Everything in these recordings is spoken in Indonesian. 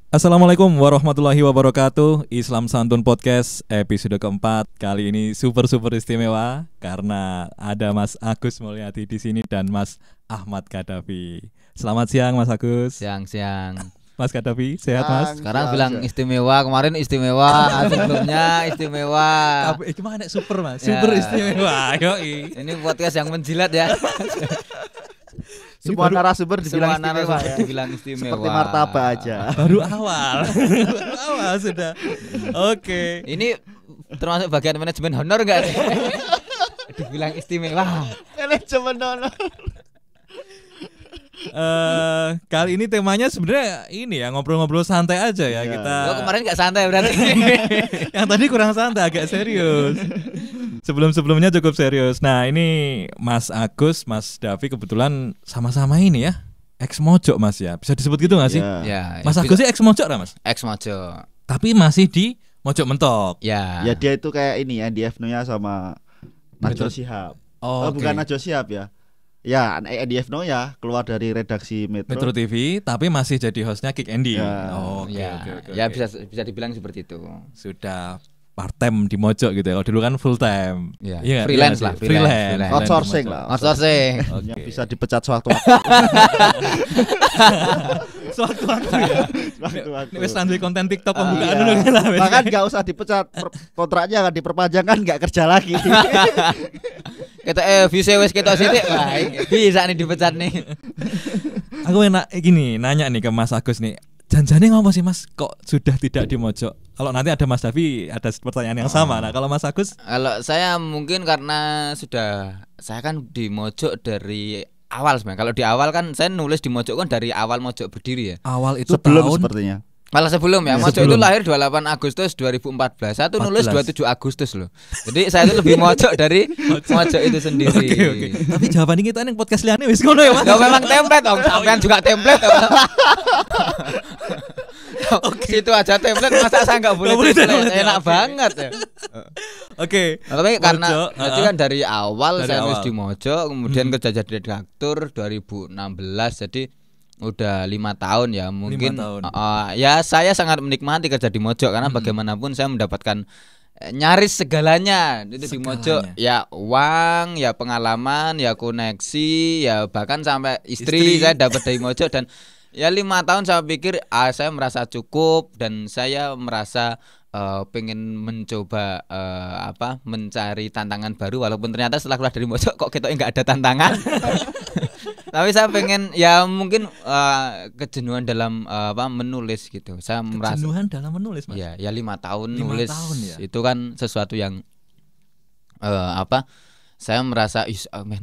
Assalamualaikum warahmatullahi wabarakatuh. Islam Santun Podcast episode keempat. Kali ini super istimewa karena ada Mas Agus Mulyadi di sini dan Mas Ahmad Gaddafi. Selamat siang Mas Agus. Siang. Mas Gaddafi, sehat Mas? Sekarang bilang istimewa, kemarin istimewa, sebelumnya istimewa. Gimana super Mas? Super istimewa. Yoi. Ini podcast yang menjilat ya. Semua narasumber dibilang istimewa ya. Dibilang istimewa. Seperti martabak aja. Baru awal. Baru awal sudah. Oke. Ini termasuk bagian manajemen honor enggak? Dibilang istimewa. Manajemen honor. Kali ini temanya sebenarnya ini ya, ngobrol-ngobrol santai aja ya kita. Lo kemarin enggak santai berarti. Yang tadi kurang santai, agak serius. Sebelumnya cukup serius. Nah ini Mas Agus, Mas Davi kebetulan sama-sama ini ya, ex mojok Mas ya. Bisa disebut gitu nggak sih? Ya. Mas Agus sih ex mojok lah Mas. Ex mojok. Tapi masih di mojok mentok. Ya. Ya dia itu kayak ini ya, di FNO-nya sama Najwa Shihab. Bukan Najwa Shihab ya. Ya, Edi Fno ya keluar dari redaksi Metro TV, tapi masih jadi hostnya Kick Andy. Ya. Oke. Ya bisa dibilang seperti itu. Sudah part time di mojok gitu ya. Kalau dulu kan full time. Ya. Iya, Freelance lah. Outsourcing lah. Outsourcing. Yang bisa dipecat sewaktu-waktu. Sewaktu-waktu ya. Sewaktu-waktu. Ini wis nanti konten TikTok pembukaan Iya. dulu kan lah. Bahkan nggak usah dipecat, kontraknya akan diperpanjang kan nggak kerja lagi. Kita visi wis ketok sithik. Wah, bisa nih dipecat nih. Aku enak gini nanya nih ke Mas Agus nih. Janjane ngapa sih Mas kok sudah tidak di mojok? Kalau nanti ada Mas Davi ada pertanyaan yang sama. Nah, kalau Mas Agus? Kalau saya mungkin karena saya kan di mojok dari awal sebenarnya. Kalau di awal kan saya nulis di mojok kan dari awal mojok berdiri ya. Awal itu Sebelum tahun sepertinya. Malah sebelum ya, mojok itu lahir 28 Agustus 2014. Saya tuh nulis 27 Agustus loh. Jadi saya itu lebih mojok dari mojok itu sendiri. Oke. Tapi jawaban kita ning podcast liane wis ngono ya Mas. Ya memang template om, sampean juga template. Situ aja template, masa saya nggak boleh template? Enak banget ya. Oke. Tapi karena Mojok, berarti kan dari awal Dari saya nulis awal. di mojok, kemudian kerja jadi redaktur 2016, jadi udah 5 tahun ya mungkin. 5 tahun. Ya saya sangat menikmati kerja di mojok karena bagaimanapun saya mendapatkan nyaris segalanya itu di mojok. Ya uang, ya pengalaman, ya koneksi, ya bahkan sampai istri saya dapat dari mojok. Dan ya 5 tahun saya pikir saya merasa cukup dan saya merasa pengen mencoba mencari tantangan baru, walaupun ternyata setelah keluar dari mojok kok ketoknya nggak ada tantangan. Tapi saya pengen ya mungkin kejenuhan dalam menulis gitu. Saya merasa Kejenuhan dalam menulis Mas. ya 5 tahun 5 nulis tahun ya? itu kan sesuatu yang saya merasa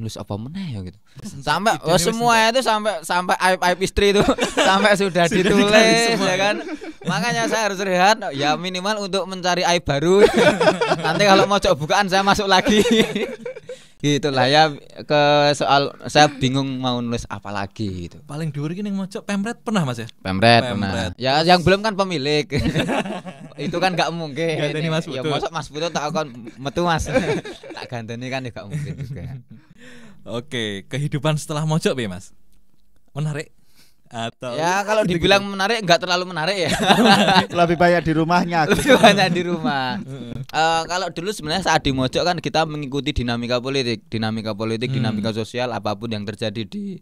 nulis apa meneh ya gitu. Sampai semua itu sampai aib istri itu sampai sudah ditulis ya kan. Makanya saya harus rehat ya minimal untuk mencari aib baru. Nanti kalau mau coba bukaan saya masuk lagi. Gitulah ya, ke soal saya bingung mau nulis apa lagi gitu. Paling dhuwur iki ning mojok pemret pernah Mas ya? Pemret pernah. Ya yang belum kan pemilik. Itu kan nggak mungkin. Ganteni Mas Ya Putu. mosok Mas Putu tak kon metu Mas. Tak ganteni kan ya nggak mungkin juga. Oke, kehidupan setelah mojok piye Mas? Menarik atau Ya kalau dibilang menarik nggak terlalu menarik ya. Lebih banyak di rumahnya. Lebih banyak di rumah. Kalau dulu sebenarnya saat di mojok kan kita mengikuti dinamika politik, dinamika sosial, apapun yang terjadi di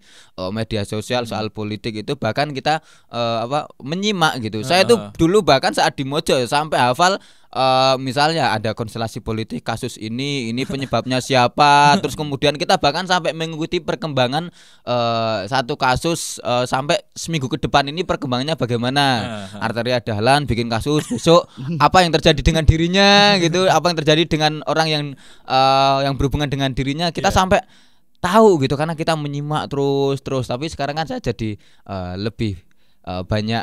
media sosial soal politik itu bahkan kita menyimak gitu. Saya itu dulu bahkan saat di mojok sampai hafal misalnya ada konstelasi politik kasus ini penyebabnya siapa, terus kemudian kita bahkan sampai mengikuti perkembangan satu kasus sampai seminggu ke depan ini perkembangannya bagaimana. Arteria Dahlan bikin kasus, besok apa yang terjadi dengan dirinya gitu, apa yang terjadi dengan orang yang berhubungan dengan dirinya, kita sampai tahu gitu karena kita menyimak terus. Tapi sekarang kan saya jadi lebih banyak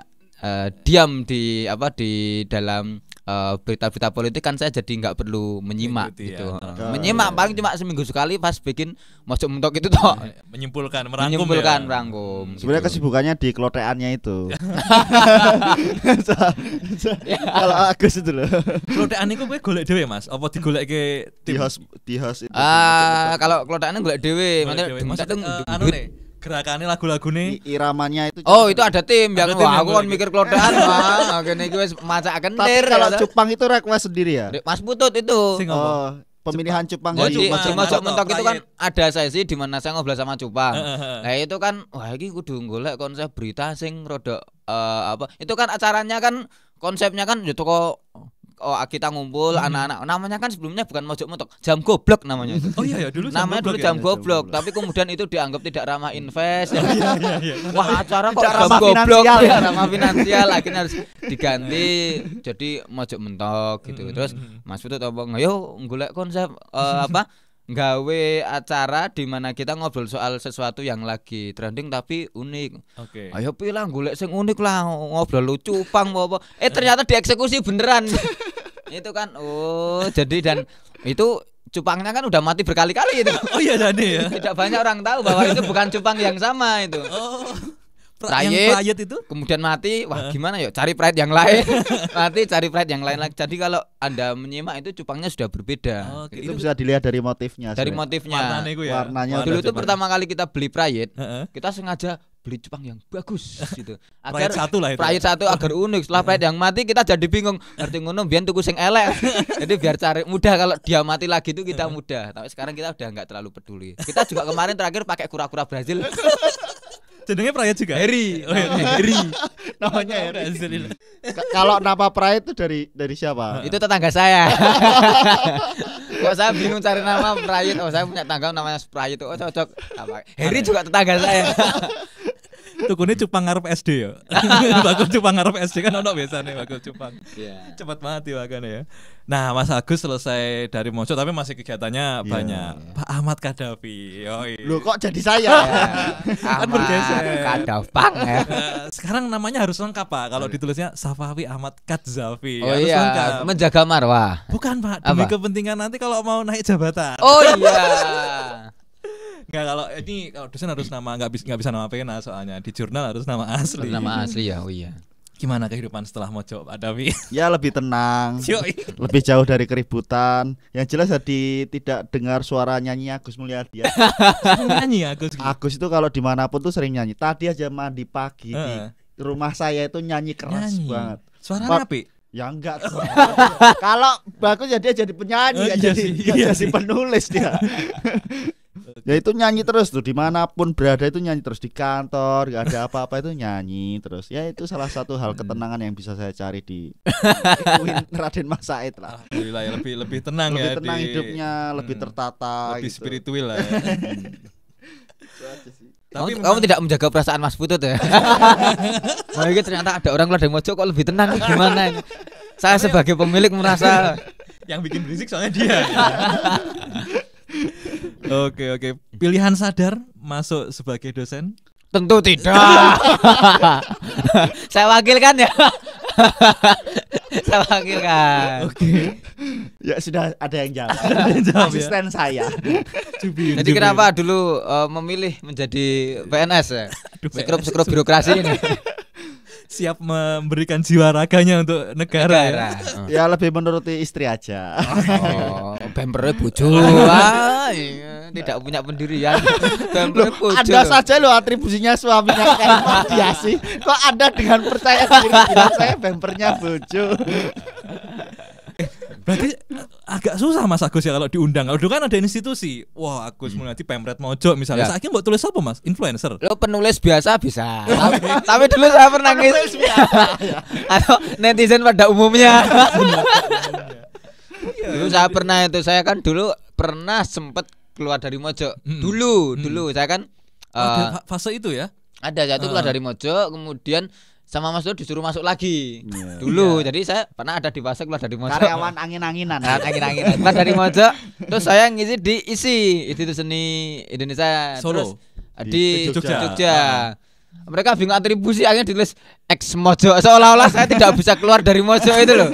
diam di dalam berita-berita politik kan saya jadi nggak perlu menyimak gitu. Menyimak paling cuma seminggu sekali pas bikin mojok mentok itu toh. menyimpulkan, merangkum. Sebenarnya kesibukannya di keloteannya itu. Kalau Agus itu loh. Klotekan iku kowe golek dhewe Mas, apa digolekke Di host itu. Kalau kelotakannya golek dhewe, Maksudnya anu nih, gerakannya lagu-lagu nih. Iramanya itu. Oh, itu ada tim yang tim wah yang aku kan mulai mikir klodakan mah. Kene iki wis macak Tapi kentir. kalau cupang itu request sendiri ya. Mas Putut itu. Sing apa? Oh, pemilihan cupang Jadi Cupang. di Mojok Mentok itu kan Prayed. ada sesi di mana saya ngobrol sama Cupang. Nah itu kan wah iki kudu golek konsep berita sing rodok apa? Itu kan acaranya kan konsepnya kan ya toko kita ngumpul anak-anak. Namanya kan sebelumnya bukan Mojok Mentok, Jam Goblok namanya itu. Oh iya ya dulu Namanya dulu Goblok Jam ya? Goblok, tapi kemudian itu dianggap tidak ramah invest. Iya. Wah, acara kok Tidak Jam ramah Goblok finansial. ya, ramah finansial akhirnya harus diganti jadi Mojok Mentok gitu. Terus Mas Putut ngomong, "Ayo golek konsep apa? Gawe acara di mana kita ngobrol soal sesuatu yang lagi trending tapi unik. Oke. Ayo pilih golek sing unik lah, ngobrol lucu pang apa. Ternyata dieksekusi beneran." Itu kan jadi dan itu cupangnya kan udah mati berkali-kali itu. Oh iya Dani ya. Tidak banyak orang tahu bahwa itu bukan cupang yang sama itu. Oh. Prayed. Yang Prayed itu? Kemudian mati, wah gimana yuk cari Prayed yang lain. Mati cari Prayed yang lain lagi. Jadi kalau Anda menyimak itu cupangnya sudah berbeda. Oke, Itu bisa dilihat dari motifnya. Dari sebenarnya. motifnya. Warnanya itu ya. Warnanya Dulu udah itu coba. pertama kali kita beli Prayed, Heeh. kita sengaja beli cupang yang bagus gitu. Prayed satu lah itu. Prayed satu agar unik. Setelah Prayed yang mati kita jadi bingung. Arti ngono biyen tuku sing elek. Jadi biar cari mudah kalau dia mati lagi itu kita mudah. Tapi sekarang kita udah enggak terlalu peduli. Kita juga kemarin terakhir pakai kura-kura Brazil. Jenenge Prayed juga. Harry. Oh, iya. Harry. Namanya Harry. Brazil. Kalau nama Prayed itu dari siapa? Itu tetangga saya. Kok saya bingung cari nama Prayed. Oh, saya punya tangga namanya Prayed. Oh, cocok. Apa? Harry juga tetangga saya. Tukune cupang ngarep SD ya. Bagus cupang ngarep SD kan ono biasane bagus cupang. Iya. Cepat mati makanya ya. Nah, Mas Agus selesai dari Mojok tapi masih kegiatannya banyak. Pak Ahmad Kadafi. Yoi. Loh kok jadi saya? Kan bergeser. Kadafang ya. Sekarang namanya harus lengkap Pak. Kalau ditulisnya Safawi Ahmad Kadzafi. Oh Harus iya, lengkap. menjaga marwah. Bukan Pak, demi Apa? kepentingan nanti kalau mau naik jabatan. Oh iya. Enggak, kalau ini kalau dosen harus nama nggak bisa nama pena soalnya di jurnal harus nama asli. Nama asli ya. Oh iya. Gimana kehidupan setelah Mojok Pak Davi? Ya lebih tenang, Yoi. lebih jauh dari keributan. Yang jelas jadi tidak dengar suara nyanyi Agus Mulyadi. Ya. Nyanyi Agus. Agus itu kalau dimanapun tuh sering nyanyi. Tadi aja mandi pagi di Heeh. rumah saya itu nyanyi keras Nyanyi. banget. Suaranya api. Ya enggak. Kalau bagus ya dia jadi penyanyi, Oh, nggak iya jadi sih, nggak iya jadi sih. penulis dia. Ya itu nyanyi terus tuh dimanapun berada itu nyanyi terus di kantor nggak ada apa-apa itu nyanyi terus ya itu salah satu hal ketenangan yang bisa saya cari di Raden Mas Said lah. Alhamdulillah ya lebih tenang Lebih ya tenang di- hidupnya, lebih tertata lebih gitu. spiritual lah ya. Itu aja sih. Tapi Kamu tidak menjaga perasaan Mas Putut ya. Nah, ini ternyata ada orang keluar dari Mojok kok lebih tenang nih, gimana ini? Saya sebagai pemilik merasa yang bikin berisik soalnya dia. Oke. Pilihan sadar masuk sebagai dosen? tentu tidak. Saya wakilkan ya. Saya wakilkan. Oke. Ya sudah ada yang jawab. jawab, ya. Asisten saya. Jadi kenapa dulu memilih menjadi PNS ya? Aduh, Sekrup birokrasi ini. siap memberikan jiwa raganya untuk negara ya. Ya lebih menuruti istri aja. Oh, bempernya bojo. Iya, tidak punya pendirian. Bempernya bojo. Anda saja loh atribusinya suaminya kayak dia sih. Kok Anda dengan percaya diri bilang saya bempernya bojo. Berarti agak susah Mas Agus ya kalau diundang. Kalau dulu kan ada institusi. Wah, Agus Mulyadi Pemret Mojok misalnya. Ya. Saiki mbok tulis apa Mas? Influencer. Lo penulis biasa bisa. Tapi dulu saya pernah ngisi. Atau netizen pada umumnya. Dulu saya pernah itu, saya kan dulu pernah sempat keluar dari Mojok. Dulu saya kan Ada fase itu ya. ada satu keluar dari Mojok, kemudian sama Mas Dul disuruh masuk lagi. Dulu, jadi saya pernah ada di fase keluar dari Mojok. Karyawan angin-anginan. Angin-anginan. Keluar dari Mojok, terus saya ngisi di Institut Seni Indonesia. Solo. Terus di Jogja. Jogja. Mereka bingung atribusi, akhirnya ditulis ex Mojok, seolah-olah saya tidak bisa keluar dari Mojok itu loh.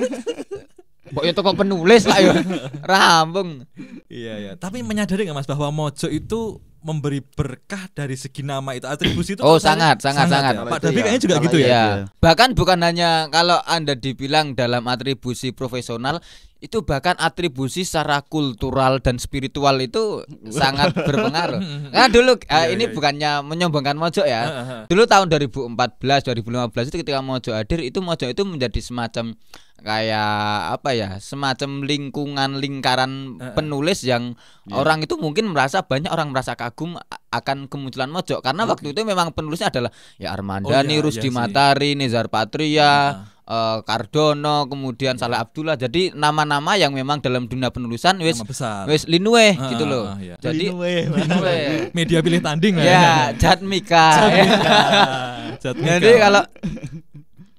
Pokoknya toko penulis lah ya. Rambung. Iya. Tapi menyadari nggak Mas bahwa Mojok itu memberi berkah dari segi nama itu, atribusi itu? Oh, menurut saya sangat. ya. Kalau Pak itu Davi ya, kayaknya juga kalau gitu ya. iya. Ya. Bahkan bukan hanya kalau Anda dibilang dalam atribusi profesional, itu bahkan atribusi secara kultural dan spiritual itu sangat berpengaruh. Nah dulu ini bukannya menyombongkan Mojok ya. Dulu tahun 2014, 2015 itu ketika Mojok hadir, itu Mojok itu menjadi semacam kayak apa ya, semacam lingkaran penulis yang orang itu mungkin banyak orang merasa kagum akan kemunculan Mojok karena waktu itu memang penulisnya adalah ya Armandani, Rusdi Matari, Nezar Patria, Kardono, kemudian Saleh Abdullah. Jadi nama-nama yang memang dalam dunia penulisan wis linue gitu loh. Jadi linue. Media pilih tanding ya. Jatmika. Jadi kalau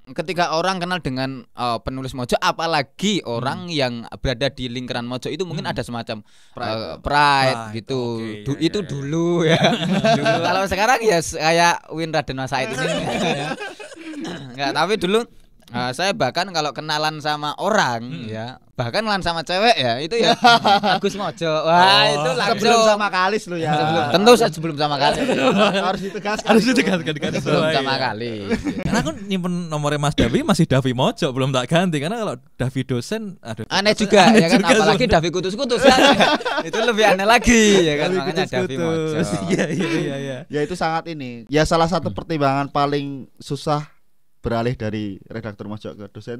ketika orang kenal dengan penulis Mojok, apalagi orang yang berada di lingkaran Mojok itu mungkin ada semacam pride gitu. Itu dulu ya. Dulu. Kalau sekarang ya kayak Win Raden Mas Said ini. Enggak, tapi dulu saya bahkan kalau kenalan sama orang ya, bahkan kenalan sama cewek ya, itu ya Agus Mojok. Wah, itu langsung sebelum sama Kalis lu ya. Tentu sebelum sama Kalis. Harus ditegaskan sebelum sama Kalis. Karena aku nyimpen nomornya Mas Davi masih Davi Mojok, belum tak ganti karena kalau Davi dosen aduh. Aneh juga ya kan, apalagi Davi kutus-kutus kan. Itu lebih aneh lagi ya kan, makanya Davi Mojok. Iya. Ya itu sangat ini. Ya salah satu pertimbangan paling susah beralih dari redaktur Mojok ke dosen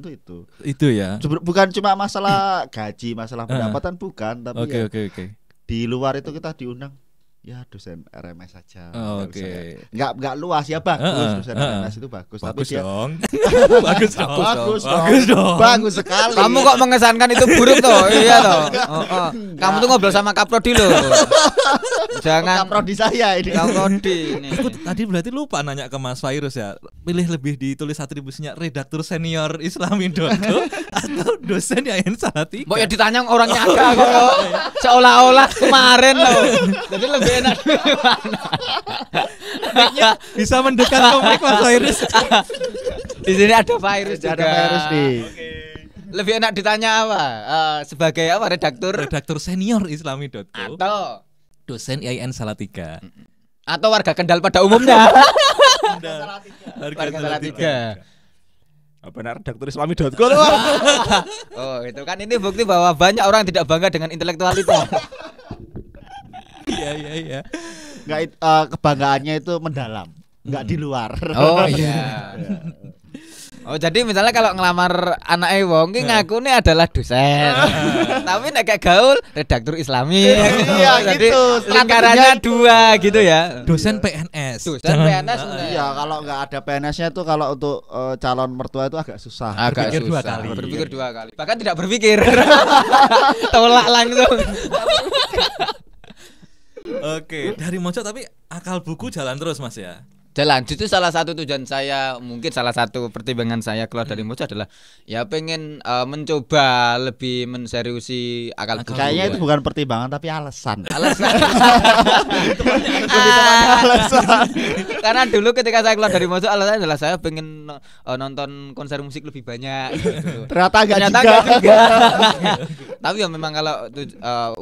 itu ya. Bukan cuma masalah gaji, masalah pendapatan bukan, tapi Oke. Di luar itu kita diundang ya dosen RMS saja. Oke. Enggak luas ya, bagus dosen RMS itu bagus, tapi dia dong. Bagus sekali. Kamu kok mengesankan itu buruk toh? Iya toh. Kamu tuh ngobrol sama Kaprodi loh. Jangan Kaprodi saya ini. Kaprodi ini. Aku tadi berarti lupa nanya ke Mas Virus ya. Pilih lebih ditulis atribusinya redaktur senior Islami.co atau dosen Yayan Salatiga. Mbok ya ditanya orangnya ada kok. Seolah-olah kemarin loh. Jadi lebih enak bisa mendekat komik Mas Virus. Di sini ada Virus juga. Ada Virus nih. Lebih enak ditanya apa? Sebagai apa, redaktur senior Islami.co atau dosen IAIN Salatiga atau warga Kendal pada umumnya. Warga Salatiga. Benar, redaktur Islami.co. Oh, itu kan ini bukti bahwa banyak orang tidak bangga dengan intelektualitas. Iya. Enggak, kebanggaannya itu mendalam, enggak di luar. Oh iya. Oh jadi misalnya kalau ngelamar anak wong ki ngakune adalah dosen. Tapi nek kayak gaul redaktur Islami. Iya jadi gitu. lingkarannya dua gitu ya. Dosen PNS. PNS. Iya, kalau enggak ada PNS-nya tuh kalau untuk calon mertua itu agak susah. Agak berpikir susah. 2 kali. Berpikir 2 kali. Bahkan tidak berpikir. Tolak langsung. Oke, dari Mojok tapi akal buku jalan terus Mas ya. Jalan, itu salah satu tujuan saya, mungkin salah satu pertimbangan saya keluar dari Mojok adalah ya pengen mencoba lebih menseriusi akal buku. Kayaknya itu bukan pertimbangan tapi alasan. Karena dulu ketika saya keluar dari Mojok alasannya adalah saya pengen nonton konser musik lebih banyak gitu. Ternyata enggak juga. Tapi ya memang kalau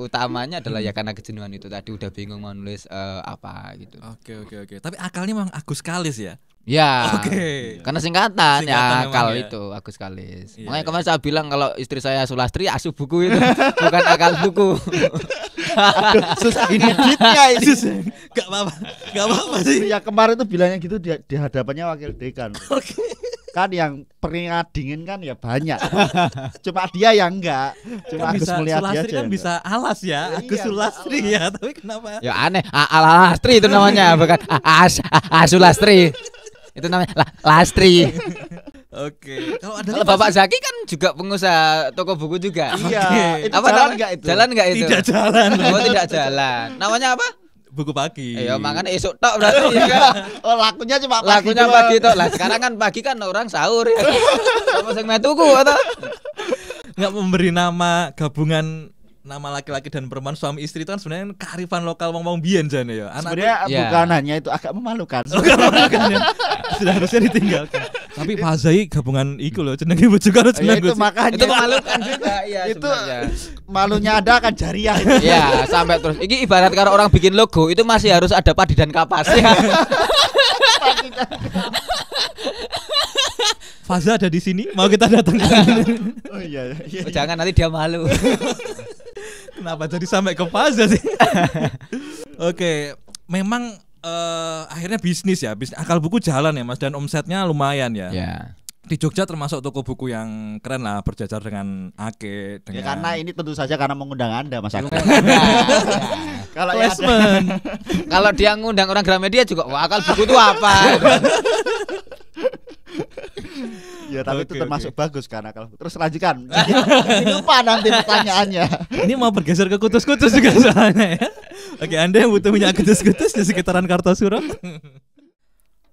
utamanya adalah ya karena kejenuhan itu tadi, udah bingung mau nulis apa gitu. Oke. Tapi akalnya memang Agus Kalis ya. Ya. Oke. Karena singkatan ya akal ya. Itu Agus Kalis. Iya, Makanya kemarin saya bilang kalau istri saya Sulastri asuh buku itu bukan akal buku. Susah ini editnya ini. Gak apa-apa sih. Ya kemarin tuh bilangnya gitu di hadapannya wakil dekan. Oke. Kan yang peringat dingin kan ya banyak. Cuma dia yang enggak. Cuma Agus Mulyadi Sulastri aja. kan bisa alas ya. Agus Sulastri ya, tapi kenapa? Ya aneh. Alastri itu namanya, bukan Sulastri. Itu namanya Lastri. Oke. Kalau Bapak Zaki kan juga pengusaha toko buku juga. Iya. Itu apa jalan enggak itu? Jalan enggak itu? Tidak jalan. Oh, tidak jalan. Namanya apa? Buku pagi. Ya makanya esok tok berarti ya kan. Oh, lakunya cuma pagi. Lakunya pagi tok. Lah sekarang kan pagi kan orang sahur ya. Apa sing metuku atau? Enggak memberi nama gabungan nama laki-laki dan perempuan suami istri itu kan sebenarnya kearifan lokal wong-wong biyen jane ya. Sebenarnya bukan hanya itu, agak memalukan. Sudah harusnya ditinggalkan. Tapi Pak Zai gabungan iku loh jenenge bojo karo jeneng itu makanya itu memalukan juga ya itu sebenarnya. Malunya ada kan jariah. Iya, sampai terus. Iki ibarat kalau orang bikin logo itu masih harus ada padi dan kapas ya. Faza ada di sini, mau kita datang. Oh iya. Oh, jangan nanti dia malu. Kenapa jadi sampai ke Faza sih? Oke, memang akhirnya bisnis ya, bisnis akal buku jalan ya Mas, dan omsetnya lumayan ya. Ya. Di Jogja termasuk toko buku yang keren lah, berjajar dengan Ake, Ya dengan karena ini tentu saja karena mengundang Anda Mas Agus. Kalau yang ada, placement. Kalau dia ngundang orang Gramedia juga, wah akal buku itu apa? ya tapi itu Oke, termasuk bagus karena kalau terus lanjutkan. Lupa nanti pertanyaannya. Ini mau bergeser ke kutus-kutus juga soalnya ya. Oke, Anda yang butuh minyak kutus-kutus di sekitaran Kartosuro.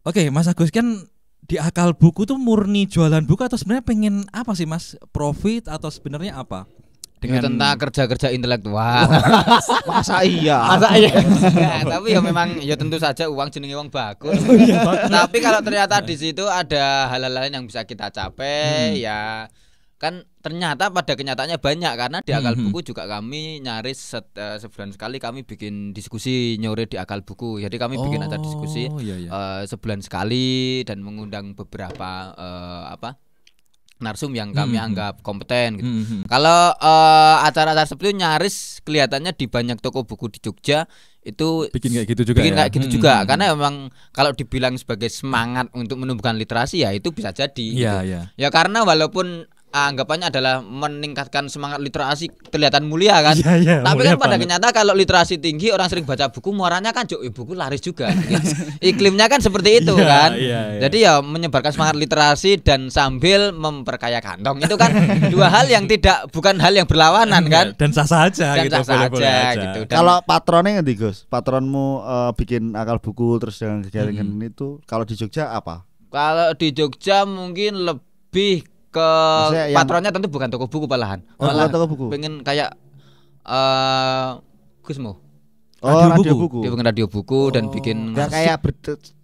Oke, Mas Agus kan di akal buku tuh murni jualan buku atau sebenarnya pengen apa sih Mas? Profit atau sebenarnya apa? Tentang kerja-kerja intelektual. Masa iya? Ya, tapi ya memang ya tentu saja uang jenenge uang bagus. Tapi kalau ternyata di situ ada hal-hal lain yang bisa kita capai ya kan ternyata pada kenyataannya banyak karena di akal buku juga kami nyaris sebulan sekali kami bikin diskusi nyore di akal buku. Jadi kami bikin acara diskusi sebulan sekali dan mengundang beberapa narsum yang kami anggap kompeten gitu. Kalau acara-acara seperti itu nyaris kelihatannya di banyak toko buku di Jogja itu bikin kayak gitu juga. kayak gitu juga karena memang kalau dibilang sebagai semangat untuk menumbuhkan literasi ya itu bisa jadi. Iya. Ya karena walaupun anggapannya adalah meningkatkan semangat literasi kelihatan mulia kan. Tapi kan pada kenyataan kalau literasi tinggi orang sering baca buku muaranya kan buku laris juga. Iklimnya kan seperti itu kan. Jadi ya menyebarkan semangat literasi dan sambil memperkaya kantong itu kan dua hal yang bukan hal yang berlawanan kan. Dan sah-sah aja Dan gitu. sah-sah aja gitu. Dan Kalau patronnya ngerti Gus? Patronmu bikin akal buku terus dengan kegiatan itu kalau di Jogja apa? kalau di Jogja mungkin lebih ke Maksudnya yang- patronnya tentu bukan toko buku malahan. Oh, Malah toko buku. pengen kayak Gusmo. Oh, Radio radio buku. buku. Dia bikin radio buku dan bikin Ya kayak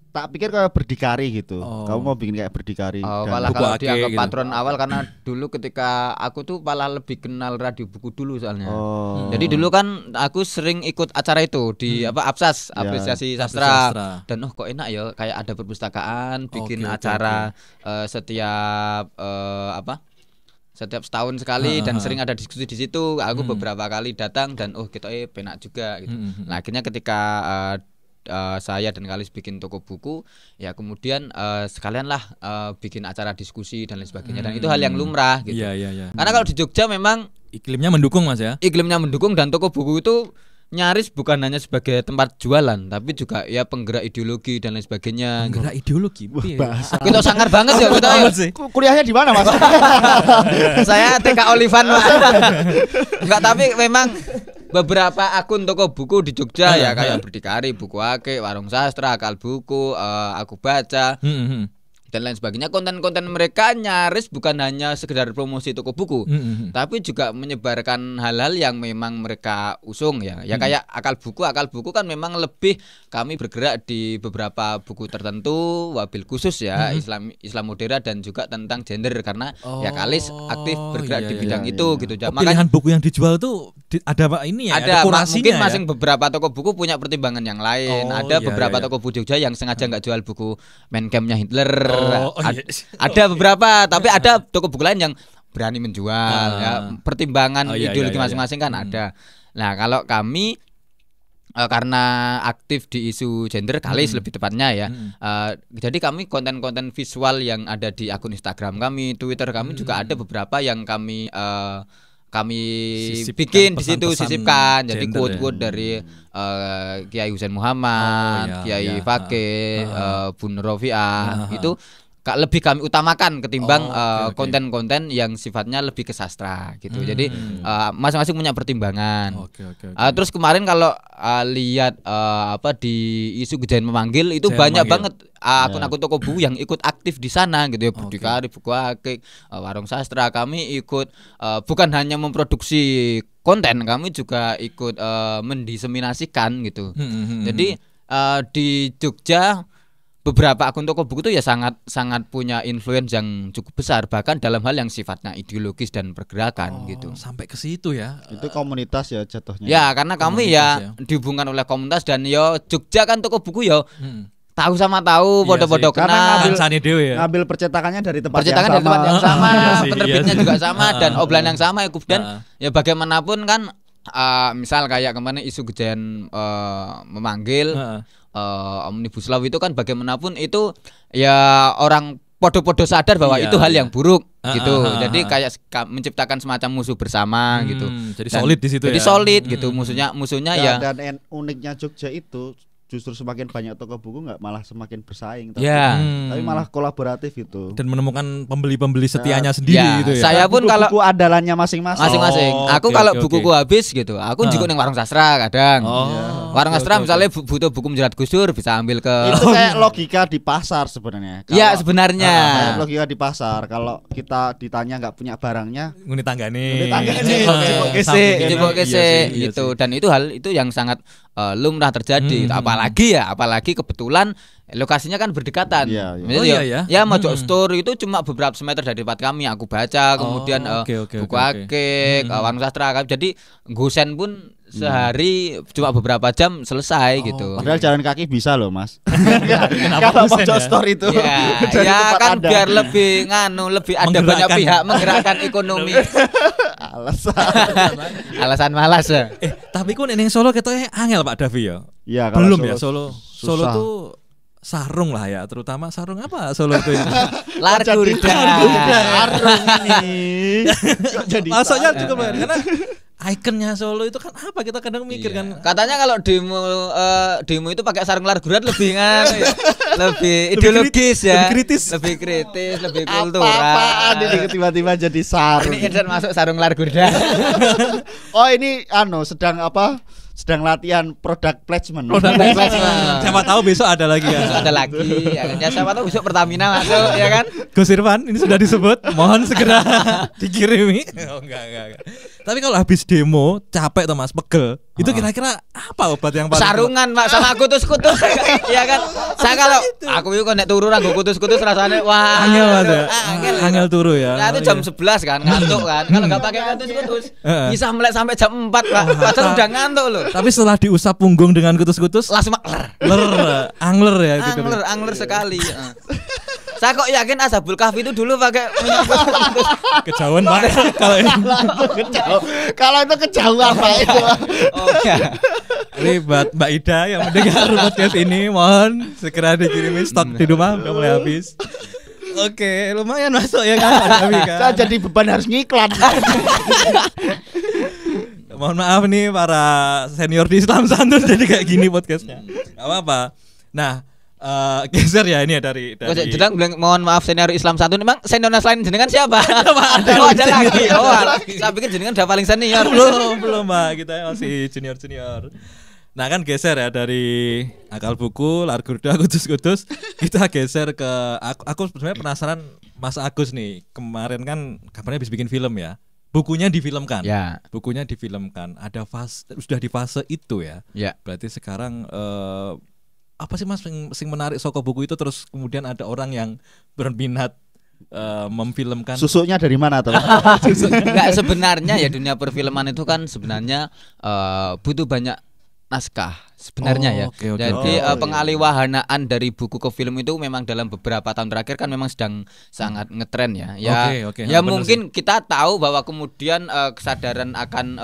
tak pikir kayak berdikari gitu. Oh. Kamu mau bikin kayak berdikari. malah buku kalau ake dianggap gitu. patron awal karena dulu ketika aku tuh malah lebih kenal radio buku dulu soalnya. Oh. Jadi dulu kan aku sering ikut acara itu di Absas, Ya, apresiasi Sastra. sastra. Dan kok enak ya kayak ada perpustakaan bikin Oke, acara setiap setiap setahun sekali dan sering ada diskusi di situ. Aku beberapa kali datang dan kita penak juga gitu. Nah, akhirnya ketika saya dan Kalis bikin toko buku, ya kemudian sekalianlah bikin acara diskusi dan lain sebagainya. Dan itu hal yang lumrah gitu. Iya. Karena kalau di Jogja memang Iklimnya mendukung Mas ya. iklimnya mendukung dan toko buku itu nyaris bukan hanya sebagai tempat jualan, tapi juga ya penggerak ideologi dan lain sebagainya. Penggerak ideologi. bahasa. Kita sangar banget ya kita ya. Banget sih. Kuliahnya di mana, Mas? Saya TK Olivan Mas. Enggak, tapi memang beberapa akun toko buku di Jogja ya kayak Berdikari, Buku Ake, Warung Sastra, Akal Buku, Aku Baca dan lain sebagainya. Konten-konten mereka nyaris bukan hanya sekedar promosi toko buku, tapi juga menyebarkan hal-hal yang memang mereka usung ya. Ya kayak Akal Buku kan memang lebih kami bergerak di beberapa buku tertentu, wabil khusus ya, Islam modern dan juga tentang gender karena ya Kalis aktif bergerak di bidang itu gitu. Pilihan buku yang dijual tuh ada apa ini ya? Ada kurasinya mungkin ya? masing beberapa toko buku punya pertimbangan yang lain. Ada beberapa toko buku Jogja yang sengaja nggak jual buku Mencampnya Hitler. Ada beberapa, tapi ada toko buku lain yang berani menjual. Ya, pertimbangan ideologi masing-masing kan ada. Nah kalau kami karena aktif di isu gender Kalis lebih tepatnya ya. Jadi kami konten-konten visual yang ada di akun Instagram kami, Twitter kami juga ada beberapa yang kami Sisipkan bikin di situ pesan-pesan sisipkan. Jadi gender quote-quote ya. dari Kiai Husain Muhammad, Kiai Fakih, Bun Rofiah itu lebih kami utamakan ketimbang konten-konten yang sifatnya lebih ke sastra gitu. Jadi masing-masing punya pertimbangan. Terus kemarin kalau lihat di isu Gejayan Memanggil itu Gejayan banyak Memanggil. banget akun-akun toko buku yang ikut aktif di sana gitu ya. Berdikari, Buku Ake, Warung Sastra kami ikut bukan hanya memproduksi konten, kami juga ikut mendiseminasikan gitu. Jadi di Jogja beberapa akun toko buku itu ya sangat punya influence yang cukup besar bahkan dalam hal yang sifatnya ideologis dan pergerakan gitu. Sampai ke situ ya. Itu komunitas ya jatuhnya. Ya karena kami ya dihubungkan oleh komunitas dan yo Jogja kan toko buku yo tahu sama tahu, Iya podo-podo sih. Karena kenal. ngambil- Kancane dhewe ya. Ngambil percetakannya dari tempat Percetakan yang dari tempat yang sama, Iya sih, penerbitnya iya sih. juga sama dan obrolan yang sama ya. Dan Heeh. ya bagaimanapun kan misal kayak kemarin isu kejadian memanggil Heeh. Omnibus Law itu kan bagaimanapun itu ya orang podo-podo sadar bahwa Iya, itu hal iya. yang buruk Ah, gitu. ah, ah, Jadi ah. kayak menciptakan semacam musuh bersama gitu. Jadi Dan- solid di situ Jadi ya. solid gitu. Musuhnya ya. Dan uniknya Jogja itu justru semakin banyak toko buku nggak malah semakin bersaing, Ya. tapi malah kolaboratif itu. Dan menemukan pembeli-pembeli setianya sendiri Ya, gitu ya. saya pun kalau buku andalannya masing-masing. masing-masing. Oh, Aku oke, kalau oke, bukuku oke. habis gitu, aku Ah. juga neng warung sastra kadang. Oh, Warung oke, sastra oke, misalnya butuh buku menjerat Gus Dur bisa ambil ke Itu kayak logika di pasar sebenarnya. Ya Kalau- sebenarnya. kayak logika di pasar. Kalau kita ditanya nggak punya barangnya, nguni tanggane. Nguni tanggane, Heeh, kese. sampingnya. Jebok Iya kese sih, iya gitu. sih. Dan itu hal itu yang sangat lumrah terjadi. Apalagi kebetulan lokasinya kan berdekatan. Iya, iya. Jadi Oh, iya ya? Ya Mojok Store itu cuma beberapa meter dari tempat kami. Aku baca, kemudian oke, oke, buku oke, oke. akik, warung sastra. Jadi Gusen pun sehari cuma beberapa jam selesai gitu. padahal jalan kaki bisa loh, Mas. Kenapa Kalau kusen Mojok ya? Store itu Ya, dari ya tempat kan Anda. biar lebih lebih ada banyak Menggerakkan. pihak menggerakkan ekonomi. alasan. Alasan malas ya. Tapi ku ning Solo ketoke angel Pak Davi ya. Iya, kalau Belum ya Solo. Solo susah. tuh sarung lah ya, terutama sarung apa Solo itu ya. Largurda. Arung ini. Kok jadi Masuknya sarung? cukup banget karena ikonnya Solo itu kan apa kita kadang mikir kan. Katanya kalau demo itu pakai sarung largurat lebih lebih ideologis ya. lebih kritis. Lebih kritis, lebih kultural. Apa-apaan ini tiba-tiba jadi sarung. Ini insert masuk sarung largurat. Oh, ini sedang apa? Sedang latihan product placement. Siapa tahu besok ada lagi ya. Ada lagi. Ya siapa tahu besok Pertamina masuk ya kan? Gus Irfan ini sudah disebut, mohon segera dikirimi. Oh, enggak. Tapi kalau habis demo capek tuh Mas, pegel. Itu kira-kira apa obat yang paling Sarungan Pak sama kutus-kutus. Iya kan? Saya kalau aku itu nek turu ra nggo kutus-kutus rasanya wah. angel Mas ya? Angel. Angel turu ya. Nah, itu jam 11 kan ngantuk kan. Kalau enggak pakai kutus-kutus Heeh. bisa melek sampai jam 4 Pak. Padahal udah ngantuk loh. Tapi setelah diusap punggung dengan kutus-kutus, Langsung angler ya gitu. angler sekali. Heeh. Saya kok yakin Ashabul Kahfi itu dulu pakai minyak kutus. Kejauhan Pak. Kalau ini. Kalau itu kejauhan Pak itu. Oh iya. Ini buat Mbak Ida yang mendengar podcast ini, mohon segera dikirimi stok di rumah udah mulai habis. Oke, lumayan masuk ya kan, Pak Davi kan. Saya jadi beban harus ngiklan. Mohon maaf nih para senior di Islam Santun jadi kayak gini podcastnya. Gak apa-apa. Nah, geser ya ini ya dari Kok jenengan bilang mohon maaf senior Islam Santun. Emang senior selain jenengan siapa? Ada ada lagi. Oh, saya pikir jenengan udah paling senior. belum Mbak, kita masih junior. Nah kan geser ya dari akal buku, largurda, kutus-kutus, kita geser ke aku sebenarnya penasaran Mas Agus nih. Kemarin kan kabarnya habis bikin film ya. Bukunya difilmkan. Ya. Bukunya difilmkan. Ada sudah di fase itu ya. Ya. Berarti sekarang apa sih Mas sing menarik soko buku itu terus kemudian ada orang yang berminat memfilmkan. Susuknya dari mana tuh? Enggak, sebenarnya ya dunia perfilman itu kan sebenarnya butuh banyak naskah sebenarnya ya. Oke. Jadi Oh, iya. pengaliwahanaan dari buku ke film itu memang dalam beberapa tahun terakhir kan memang sedang sangat ngetren ya. Ya, Oke. ya Bener mungkin kita tahu bahwa kemudian kesadaran akan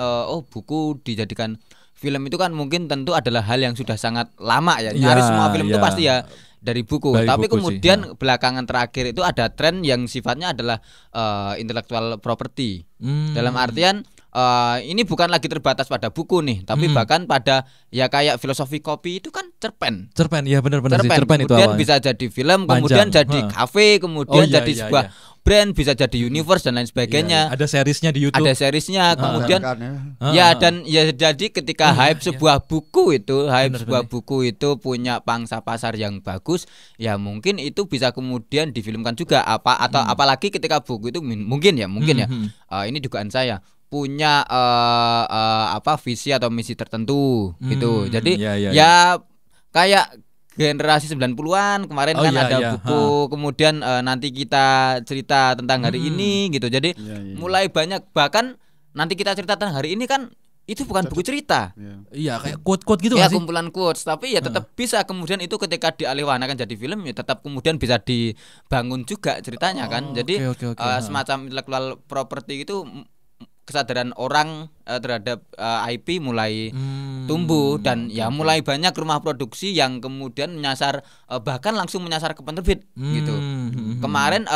buku dijadikan film itu kan mungkin tentu adalah hal yang sudah sangat lama ya. Ya, Nyaris semua film itu ya. pasti ya dari buku. Dari Tapi buku sih, kemudian ya. belakangan terakhir itu ada tren yang sifatnya adalah intellectual property. Dalam artian ini bukan lagi terbatas pada buku nih, tapi bahkan pada ya kayak filosofi kopi itu kan cerpen. Cerpen, ya benar-benar sih cerpen itu Kemudian awalnya. bisa jadi film, Panjang. kemudian jadi Heeh. kafe, kemudian Oh, iya, jadi iya, sebuah brand, bisa jadi universe dan lain sebagainya. Ada seriesnya di YouTube. Ada seriesnya, kemudian Kan, ya dan ya jadi ketika hype iya. sebuah buku itu, Bener, sebuah buku itu punya pangsa pasar yang bagus, ya mungkin itu bisa kemudian difilmkan juga atau apalagi ketika buku itu mungkin ya ini dugaan saya punya visi atau misi tertentu gitu. Jadi ya. kayak generasi 90-an kemarin Oh, kan iya, ada iya. buku kemudian nanti kita cerita tentang hari ini gitu. Jadi Iya, iya. mulai banyak bahkan nanti kita cerita tentang hari ini kan itu bukan buku cerita. Iya, kayak quote-quote gitu Ya nggak sih? kumpulan quotes, tapi ya tetap bisa kemudian itu ketika dialihwanakan jadi film ya tetap kemudian bisa dibangun juga ceritanya kan. Jadi oke. semacam intellectual property itu kesadaran orang terhadap IP mulai tumbuh dan ya mulai banyak rumah produksi yang kemudian menyasar bahkan langsung menyasar ke penerbit gitu. Kemarin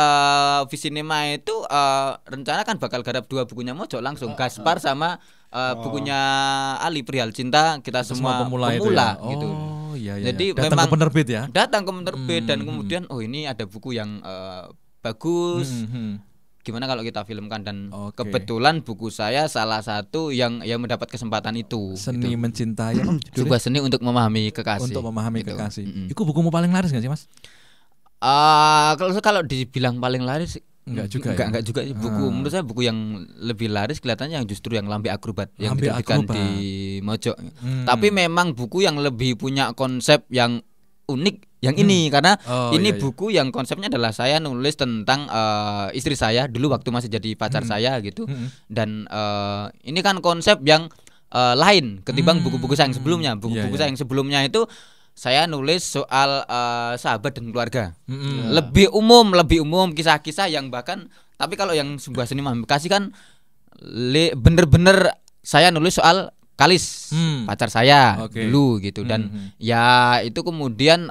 Visinema itu rencana kan bakal garap 2 bukunya Mojok langsung Gaspar sama bukunya Ali Perihal Cinta Kita Semua Pemula itu ya? gitu. Oh iya. Jadi Datang memang ke penerbit ya. datang ke penerbit dan kemudian oh ini ada buku yang bagus. Gimana kalau kita filmkan dan kebetulan buku saya salah satu yang mendapat kesempatan itu. Seni Mencintai apa judulnya? Sebuah seni untuk memahami kekasih. Untuk memahami gitu. kekasih. Itu bukumu paling laris nggak sih Mas? Kalau dibilang paling laris Enggak juga. Enggak juga buku menurut saya buku yang lebih laris kelihatannya yang justru yang Lambe Akrobat yang Lambe diterbitkan Akrobat. di Mojok. Tapi memang buku yang lebih punya konsep yang unik yang ini karena ini buku yang konsepnya adalah saya nulis tentang istri saya dulu waktu masih jadi pacar saya gitu. Dan ini kan konsep yang lain ketimbang buku-buku saya yang sebelumnya. Buku-buku saya yang sebelumnya itu saya nulis soal sahabat dan keluarga. Lebih umum kisah-kisah yang bahkan tapi kalau yang sebuah seni memahami kekasih kan bener-bener saya nulis soal Kalis pacar saya dulu gitu dan ya itu kemudian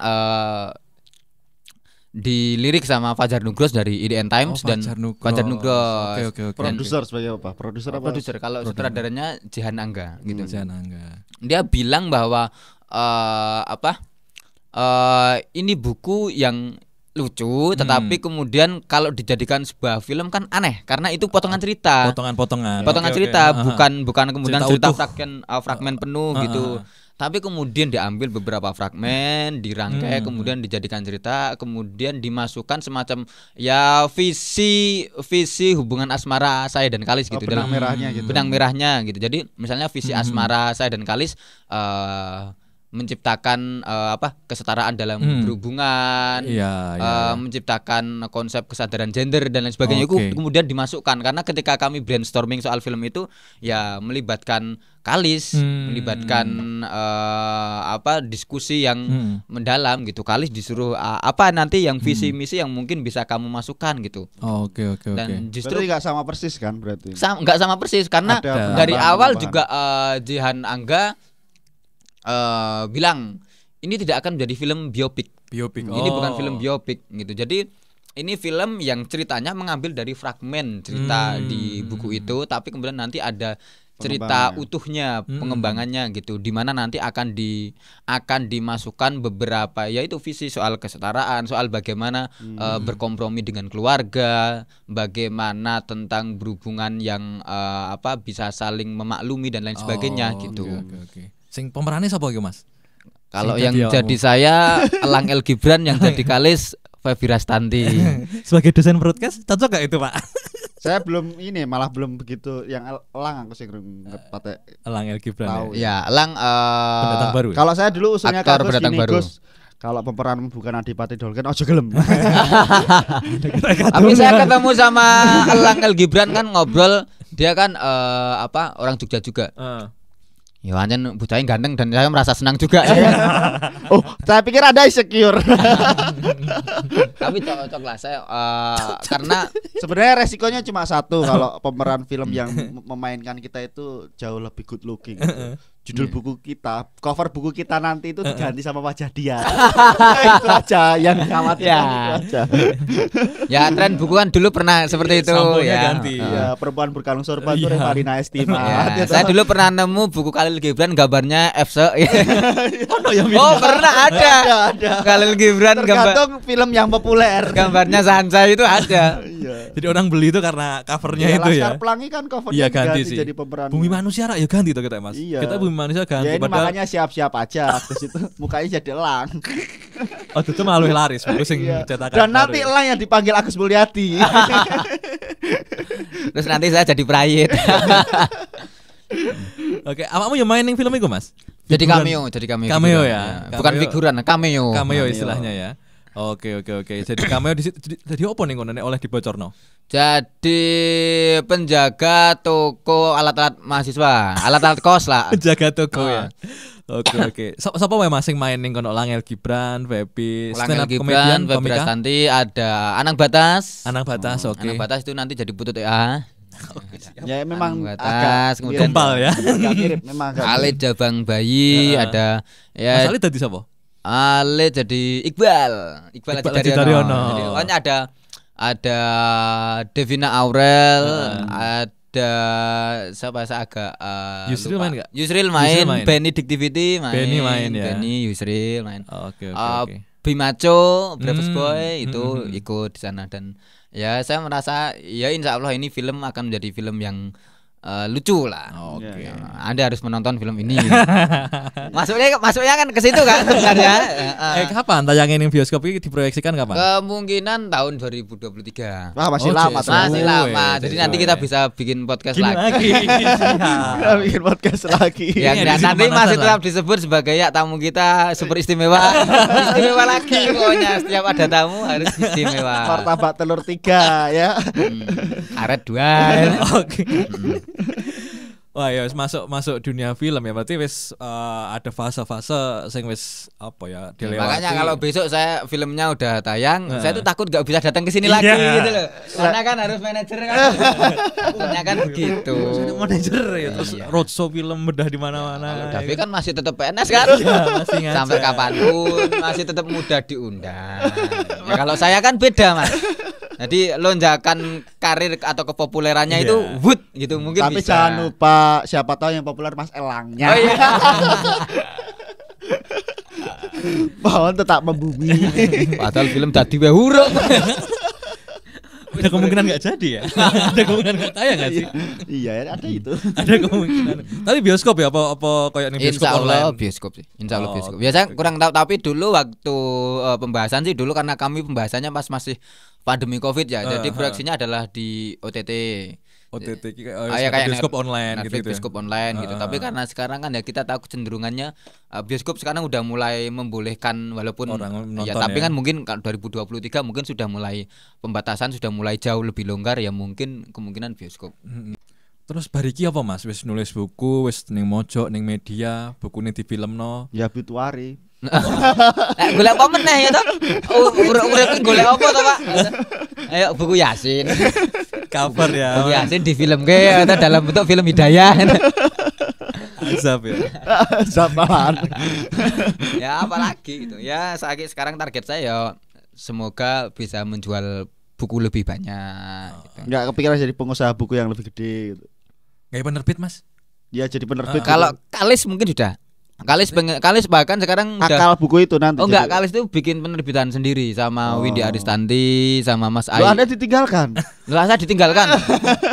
dilirik sama Fajar Nugros dari IDN Times dan Fajar Nugros. Oke. Produser sebagai apa? Produser kalau sutradaranya Jihan Angga gitu. Jihan Angga. Dia bilang bahwa ini buku yang lucu tetapi kemudian kalau dijadikan sebuah film kan aneh karena itu potongan cerita. Potongan cerita bukan kemudian cerita fragmen penuh gitu. Tapi kemudian diambil beberapa fragmen, dirangkai, kemudian dijadikan cerita, kemudian dimasukkan semacam ya visi hubungan asmara saya dan Kalis gitu. Benang merahnya gitu. Benang merahnya gitu. Jadi misalnya visi asmara saya dan Kalis menciptakan kesetaraan dalam berhubungan, menciptakan konsep kesadaran gender dan lain sebagainya. Itu kemudian dimasukkan karena ketika kami brainstorming soal film itu ya melibatkan Kalis, melibatkan diskusi yang mendalam gitu. Kalis disuruh apa nanti yang visi misi yang mungkin bisa kamu masukkan gitu. Oke. Dan justru nggak sama persis kan berarti? Nggak sama persis karena dari awal juga Jihan Angga bilang ini tidak akan menjadi film biopik. Ini bukan film biopik gitu. Jadi ini film yang ceritanya mengambil dari fragmen cerita di buku itu, tapi kemudian nanti ada cerita utuhnya, pengembangannya gitu, di mana nanti akan dimasukkan beberapa yaitu visi soal kesetaraan, soal bagaimana berkompromi dengan keluarga, bagaimana tentang berhubungan yang bisa saling memaklumi dan lain sebagainya gitu. Oke. Sing pemerannya siapa iki Mas? Kalau yang jadi saya Elang El Gibran, yang jadi Kalis Febi Rastanti. Sebagai dosen broadcast cocok gak itu Pak? Saya malah belum begitu yang Elang aku sih pakai Elang El Gibran. Tahu, ya Elang pendatang baru. Kalau saya dulu usulnya aktor pendatang baru. Gus, kalau pemeran bukan Adipati Dolken ojo gelem. Tapi saya ketemu sama Elang El Gibran kan ngobrol, dia kan orang Jogja juga. Ya anjen bocahnya ganteng dan saya merasa senang juga. Oh, saya pikir ada insecure. Tapi cocok lah saya karena sebenarnya resikonya cuma satu kalau pemeran film yang memainkan kita itu jauh lebih good looking gitu. Judul buku kita, cover buku kita nanti itu diganti sama wajah dia. Itu aja yang khawatir aja. Ya tren buku kan dulu pernah seperti itu ya. Ganti. Ya, perempuan berkalung sorban itu Revalina Estima. Ya, saya dulu pernah nemu buku Khalil Gibran gambarnya FC. Oh, pernah ada. Khalil Gibran tergantung film yang populer. Gambarnya Sansa itu ada. Jadi orang beli itu karena covernya itu ya. Laskar Pelangi kan covernya ganti sih. jadi pemeran. Bumi Manusia ya ganti tuh kita Mas. Kita Bumi Manusia ganti. Ya ini makanya siap-siap aja. Terus itu mukanya jadi elang. Oh itu malah laris. Sing cetakan. Dan nanti elang yang dipanggil Agus Mulyadi. Terus nanti saya jadi Prayit. Oke, awakmu yang main yang film itu Mas? Jadi cameo ya. Bukan figuran, cameo. Cameo istilahnya ya. Oke. Jadi cameo di situ jadi apa nih ngono nek oleh dibocorno? Jadi penjaga toko alat-alat mahasiswa, alat-alat kos lah. Jaga toko ya. Ah. Oke. Sapa wae masing main ning kono Langel Gibran, Febi, Langel stand up Gibran, comedian, Febri komika. Astanti, ada Anang Batas. Anang Batas, oke. Anang Batas itu nanti jadi putut ya. Ya memang Anang Batas, agak kemudian Gempal ya. Agak mirip memang agak Alid Jabang Bayi, ada Mas ya Ali tadi sapa? Alid jadi Iqbal Iqbal Haji Haji Daryono. Daryono. Jadi pokoknya ada Devina Aurel, ada siapa saya agak Yusril lupa. main nggak? Yusril Yusril main, main. Benny Dictivity main. Benny main ya. Benny, Yusril main. Oke. Bimaco, Breakfast Boy itu hmm. ikut di sana dan ya saya merasa ya insya Allah ini film akan menjadi film yang lucu lah. Oke. Ya. Anda harus menonton film ini. masuknya kan ke situ kan sebenarnya. Kapan tayangin yang bioskop ini diproyeksikan kapan? Kemungkinan tahun 2023. Wah, masih Oh, lama Jason. terus. Masih lama. Jadi nanti kita bisa bikin podcast lagi. Kita bikin podcast lagi. Ya, Ini dan edisi nanti pemanasan masih lah. tetap disebut sebagai ya tamu kita super istimewa. Istimewa lagi pokoknya setiap ada tamu harus istimewa. Martabak telur 3 ya. Karet 2. Oke. Wah ya wis masuk dunia film ya berarti wis ada fase-fase sing wis apa ya dilewati. Makanya kalau besok saya filmnya udah tayang, Nah. saya tuh takut gak bisa datang ke sini Iya. lagi gitu loh. Karena kan harus manajer kan. Punya kan begitu. manajer ya terus Iya. roadshow film bedah di mana-mana. Kalau Davi kan masih tetap PNS kan? Iya, masih ngajar. Sampai kapanpun masih tetap mudah diundang. Ya, kalau saya kan beda mas. Jadi lonjakan karir atau kepopulerannya Iya. itu wood gitu mungkin Tapi bisa. jangan lupa siapa tahu yang populer Mas Elangnya. Oh iya. Pohon tetap membumi. Padahal film tadi wae huruf. Ada kemungkinan nggak jadi ya? Ada kemungkinan nggak tayang nggak sih? Iya, ada itu. Ada kemungkinan. Tapi bioskop ya apa kayak ini bioskop Insya Allah online? bioskop sih. Insya Allah Oh, bioskop. oke, Ya saya oke. kurang tahu tapi dulu waktu pembahasan sih dulu karena kami pembahasannya pas masih pandemi Covid ya. Jadi proyeksinya adalah di OTT. OTT Ya, kayak bioskop online Netflix, gitu. bioskop online gitu. Tapi karena sekarang kan ya kita tahu kecenderungannya bioskop sekarang udah mulai membolehkan walaupun Orang ya nonton tapi ya. kan mungkin 2023 mungkin sudah mulai pembatasan sudah mulai jauh lebih longgar ya mungkin kemungkinan bioskop. Terus bariki apa Mas? Wis nulis buku, wis ning mojok, ning media, bukune difilmno. Ya Bituari. Golek apa meneh ya toh? Urip golek apa toh, Pak? Ayo buku Yasin. Cover ya. Buku Yasin di film ke atau dalam bentuk film Hidayah. Azab ya. Zaman. Ya apalagi gitu. Ya sekarang target saya ya semoga bisa menjual buku lebih banyak gitu. Enggak kepikiran jadi pengusaha buku yang lebih gede gitu. Kayak penerbit Mas. Ya jadi penerbit. Kalau Kalis mungkin sudah. Kalis bahkan sekarang udah. akal buku itu nanti. Oh enggak, jadi- Kalis itu bikin penerbitan sendiri sama Oh. Windy Aristanti sama Mas Ai. Loh, Anda ditinggalkan. Lah saya ditinggalkan.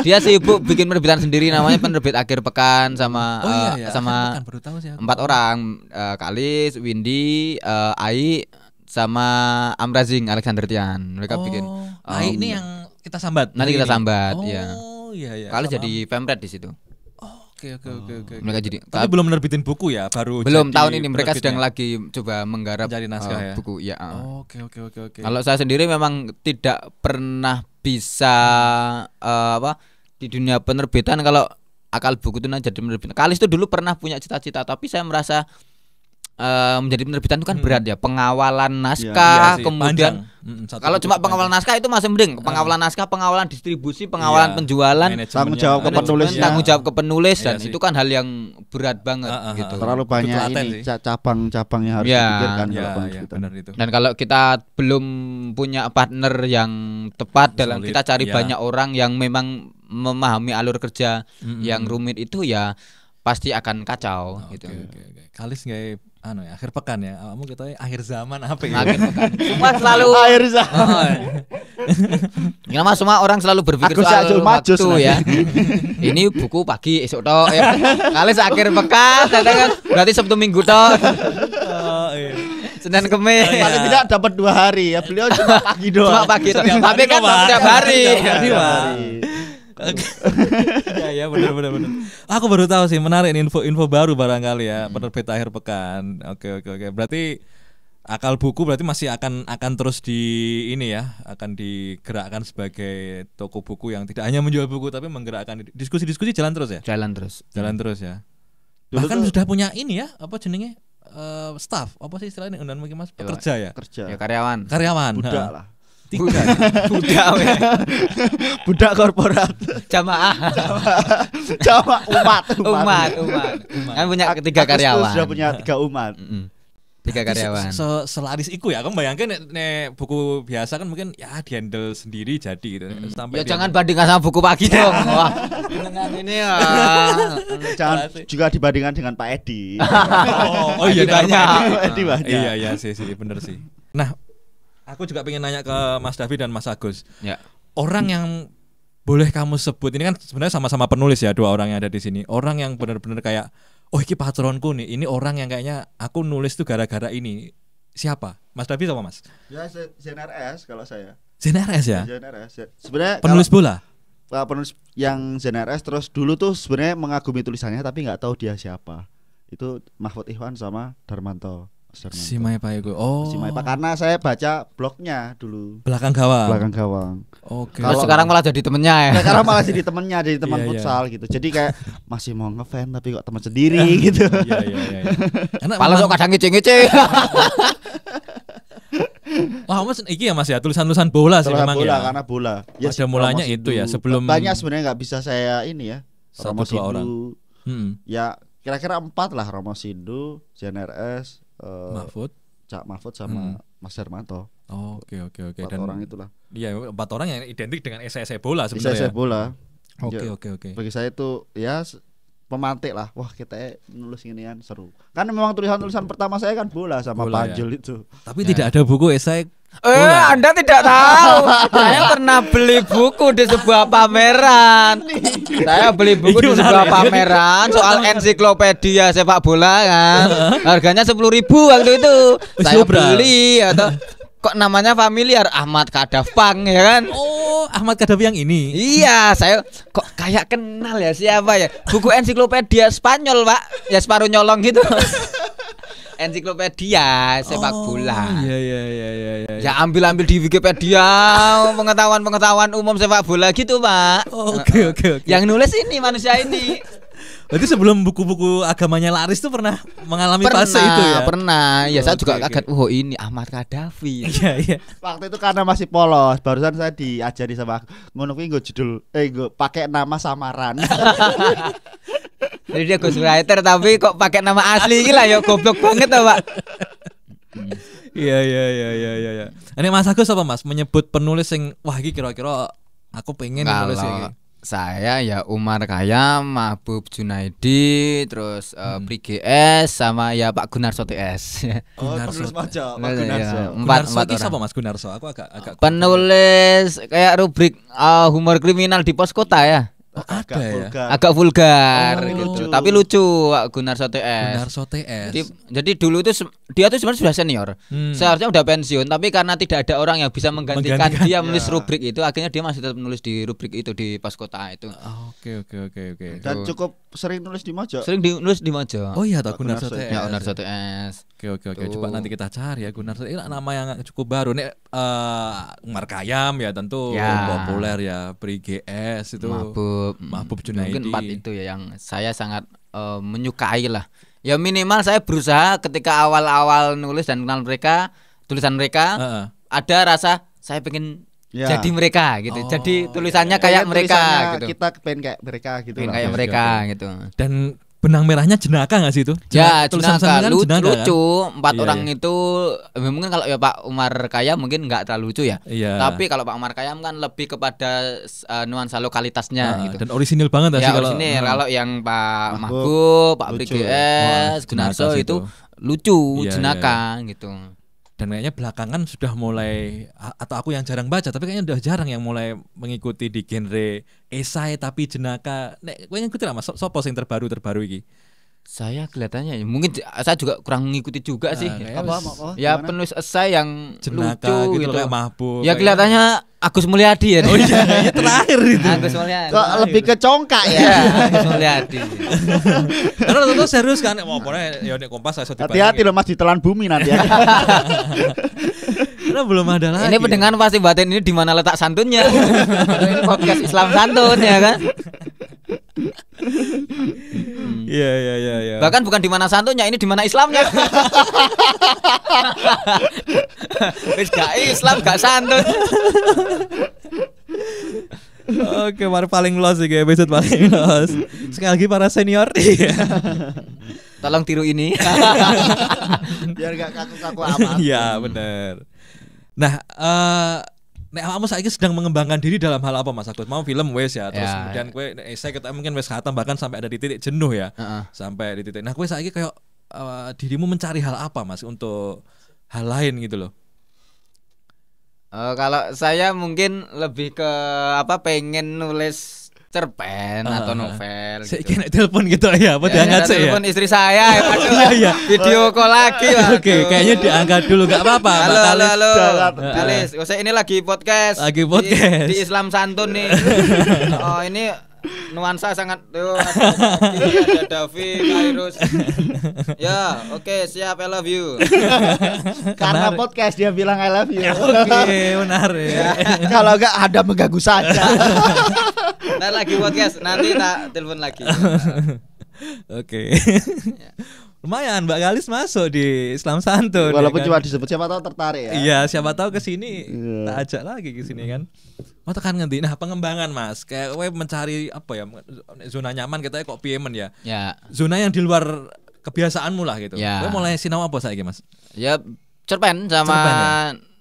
Dia sibuk bikin penerbitan sendiri namanya penerbit akhir pekan sama sama Bukan, baru tahu sih aku. 4 orang, Kalis, Windy, Ai sama Amrazing Alexander Tian. Mereka bikin Nah, ini yang kita sambat. nanti kita Ini. sambat Oh, ya. iya. Kalis sama- jadi pemret di situ. Oke. Mereka jadi Tapi belum nerbitin buku ya, baru belum jadi tahun ini mereka penerbitnya. sedang lagi coba menggarap Mencari naskah ya? buku ya. Oke. Kalau saya sendiri memang tidak pernah bisa di dunia penerbitan kalau akal buku itu nanti jadi penerbitan. Kalis itu dulu pernah punya cita-cita tapi saya merasa menjadi penerbitan itu kan berat ya, pengawalan naskah, Iya sih, kemudian panjang. Satu kalau buku cuma panjang. pengawalan naskah itu masih mending, pengawalan naskah, pengawalan distribusi, pengawalan Iya, penjualan, manajemennya. Tanggung jawab ke manajemen, penulisnya. tanggung jawab ke penulis Iya dan sih. itu kan hal yang berat banget gitu. Terlalu banyak telaten ini sih. cabang-cabang yang harus Ya, dipikirkan Ya, kalau ya, penerbitan. benar itu. Dan kalau kita belum punya partner yang tepat dalam Solid, kita cari iya. banyak orang yang memang memahami alur kerja yang rumit itu ya pasti akan kacau gitu. Oke. Kalis nggak akhir pekan ya. Kamu kita akhir zaman apa ya? Akhir pekan. Semua selalu Akhir zaman. Kenapa semua orang selalu berpikir Aku soal Syakjul Majus waktu ya. Ini buku pagi esok toh ya. Kali akhir pekan kadang berarti Sabtu Minggu toh. Oh, iya. Senin Kemis. Paling tidak dapat 2 hari ya. Beliau cuma pagi doang. Cuma pagi toh. Tapi kan Pak. setiap hari. Setiap hari, Pak. Ya benar. Aku baru tahu sih, menarik nih info baru barangkali ya, penerbit akhir pekan. Oke. Berarti Akal Buku berarti masih akan terus akan digerakkan sebagai toko buku yang tidak hanya menjual buku tapi menggerakkan diskusi-diskusi jalan terus ya. Jalan terus Ya. Dulu Bahkan tuh- sudah punya apa jenenge staff, apa sih istilahnya Undang mungkin Mas, pekerja ya. Kerja. ya karyawan. Karyawan. Budak ha. lah. Tiga. Budak we. Budak korporat. Jamaah. Sama umat. Umat. Kan punya ketiga Agus tuh karyawan. sudah punya 3 umat. Mm-mm. 3 karyawan. Selaris iku ya. Kamu bayangkan nek buku biasa kan mungkin ya dihandle sendiri jadi gitu. Sampai Ya dia- jangan bandingkan sama buku pagi dong. Wah, dengan ini ya. Jangan juga dibandingkan dengan Pak Edi. Oh iya Edi banyak. Edi banyak. Iya sih bener sih. Nah, aku juga pengen nanya ke Mas David dan Mas Agus. Ya. Orang yang boleh kamu sebut ini kan sebenarnya sama-sama penulis ya, dua orang yang ada di sini. Orang yang benar-benar kayak oh ini patronku nih. Ini orang yang kayaknya aku nulis tuh gara-gara ini. Siapa? Mas David sama Mas? Ya ZNRS kalau saya. ZNRS ya? ZNRS. Sebenarnya Penulis bola? penulis yang ZNRS terus dulu tuh sebenarnya mengagumi tulisannya tapi nggak tahu dia siapa. Itu Mahfud Ikhwan sama Darmanto. Si Maipa itu. Oh. Si Maipa karena saya baca blognya dulu. Belakang gawang. Belakang gawang. Oke. Terus sekarang malah jadi temennya ya. Nah, karena malah jadi temennya, jadi teman Iya, iya. futsal gitu. Jadi kayak masih mau ngefans tapi kok teman sendiri gitu. Iya. Karena Malah memang- sok kadang ngece-ngece. wah Mas iki ya Mas ya tulisan-tulisan bola sih Setelah memang bola ya. karena bola. Pada mulanya Romo itu ya, Sindu. sebelum- banyak sebenarnya nggak bisa saya ini ya. Satu, Romo dua Sindu. orang. Hmm. Ya kira-kira 4 lah, Romo Sindu, ZNRS, Mahfud. Cak Mahfud sama Mas Darmanto. Oke. 4 orang itulah. Iya, 4 orang yang identik dengan esai bola Bisa sebenarnya. saya bola. Oke. Bagi saya itu ya pemantik lah. Wah, kita nulis ginian seru. Kan memang tulisan-tulisan pertama saya kan bola sama Bola, Panjul itu. Tapi tidak ada buku esai. Anda tidak tahu. Saya pernah beli buku di sebuah pameran. Saya beli buku di sebuah pameran soal ensiklopedia sepak bola kan. Harganya 10.000 waktu itu. Saya Sobra. beli atau kok namanya familiar Ahmad Kadafang ya kan. Oh, Ahmad Kadafi yang ini. Iya, saya kok kayak kenal ya siapa ya. Buku ensiklopedia Spanyol, Pak. Ya separuh nyolong gitu. Ensiklopedia sepak bola. Iya. Ya ambil di Wikipedia pengetahuan umum sepak bola gitu, Pak. Oke. Yang nulis ini manusia ini. Berarti sebelum buku-buku agamanya laris tuh pernah mengalami fase itu ya. Pernah. Ya saya juga Oke. kaget. Oh, ini Ahmad Kadafi. Iya. Waktu itu karena masih polos, barusan saya diajari sama ngono kuwi nggo judul nggo pakai nama samaran. Jadi dia ghostwriter tapi kok pakai nama asli iki lah ya goblok banget toh, Pak. Iya. Ini Mas Agus apa Mas menyebut penulis yang wah iki kira-kira aku pengen nulis Kalau ini. saya ya Umar Khayyam, Mahbub Junaidi, terus Pri GS sama ya Pak Gunarso TS. Oh, Gunarso. penulis pojok, Pak Iya, Gunarso. Gunarso Empat iki orang. siapa Mas Gunarso? Aku agak Penulis kayak rubrik humor kriminal di pos kota ya. ada ya. vulgar. Agak vulgar Oh, gitu. lucu. Tapi lucu Pak Gunarso TS. Gunarso TS. Jadi dulu itu dia tuh sebenarnya sudah senior. Hmm. Seharusnya udah pensiun, tapi karena tidak ada orang yang bisa menggantikan dia menulis Ya. rubrik itu, akhirnya dia masih tetap menulis di rubrik itu di pos kota itu. Oke. Dan cukup sering nulis di Mojo. Sering nulis di Mojo. Oh iya, tak Pak Gunarso Gunarso, TS. Ya Gunarso TS. Oke. Tuh. Coba nanti kita cari ya Gunarso. Ini nama yang cukup baru nih. Umar Khayyam ya tentu Ya. populer ya. Pri GS itu. Mahbub Junaidi. Mungkin 4 itu ya yang saya sangat menyukai lah. Ya minimal saya berusaha ketika awal-awal nulis dan kenal mereka, tulisan mereka, Heeh. ada rasa saya pengen Ya. jadi mereka gitu. Oh, Jadi tulisannya Kayak kayak mereka tulisannya gitu. Kita pengen kayak mereka gitu Pengen lah. kayak Oke, mereka oke. gitu. Dan benang merahnya jenaka nggak sih itu? Ya, Tulisan jenaka, sampingan jenaka, kan? lucu. 4 Iya, orang iya. itu mungkin kalau ya Pak Umar Khayyam mungkin nggak terlalu lucu ya. Iya. Tapi kalau Pak Umar Khayyam kan lebih kepada nuansa lokalitasnya gitu. Dan orisinil banget nggak Ya sih kalau orisinil. Kalau yang Pak Mahbub, Mahbub, Pak Pri lucu. GS, Wah, Gunarso jenaka sih itu itu. lucu, Iya, jenaka gitu. dan kayaknya belakangan sudah mulai atau aku yang jarang baca tapi kayaknya udah jarang yang mulai mengikuti di genre esai tapi jenaka. Nek kowe ngikuti lah Mas sopo sing terbaru iki? Saya kelihatannya mungkin saya juga kurang mengikuti juga sih. Apa? Ya Gimana? penulis esai yang Jenaka lucu gitu, gitu. kayak Mahbub. Ya kayak- kelihatannya Agus Mulyadi ya. Oh iya, terakhir itu. Agus Mulyadi. Kok lebih ke congkak ya? Ya, Agus Mulyadi. Karena tentu serius kan, mau pokoknya ya nek Kompas saya Hati-hati loh Mas ditelan bumi nanti ya. Karena belum ada lagi. Ini pendengar pasti batin ini di mana letak santunnya. Ini podcast Islam santun ya kan. Iya. Bahkan bukan di mana santunnya, ini di mana Islamnya. Wis gak Islam gak santun. Oke, mari paling los iki episode paling los. Sekali lagi para senior. Tolong tiru ini. Biar gak kaku-kaku amat. Iya, bener. Nah, nek kamu saiki sedang mengembangkan diri dalam hal apa Mas Agus? Mau film wes ya, terus Ya, kemudian kowe saya kita mungkin wes khatam bahkan sampai ada di titik jenuh ya. Heeh. Sampai di titik. Nah, kowe saiki kayak dirimu mencari hal apa Mas untuk hal lain gitu loh. Kalau saya mungkin lebih ke pengen nulis cerpen atau novel Saya gitu. kira telepon gitu ya, apa diangkat sih ya? Telepon istri saya. Aduh, Iya. video call lagi. Oke, kayaknya diangkat dulu nggak apa-apa. Mbak Halo, Kalis. halo. Jangan. Kalis, saya ini lagi podcast. Lagi podcast. Di Islam Santun nih. Oh, ini nuansa sangat ada Davi, Kairus. Ya, oke, siap, I love you. Karena podcast dia bilang I love you. Oke, menarik. Kalau enggak ada mengganggu saja. Ntar lagi podcast, nanti tak telepon lagi. Oke. Lumayan Mbak Kalis masuk di Islam Santun. Walaupun ya kan? cuma disebut siapa tahu tertarik ya. Iya, siapa tahu ke sini Iya. tak ajak lagi ke sini kan. Mau tekan ngendi? Nah, pengembangan Mas. Kayak kowe mencari apa ya? Zona nyaman kita kok piye men ya? Ya, Zona yang di luar kebiasaanmu lah gitu. Ya. Kowe mulai sinau apa saiki Mas? ya cerpen sama Cerpen, ya?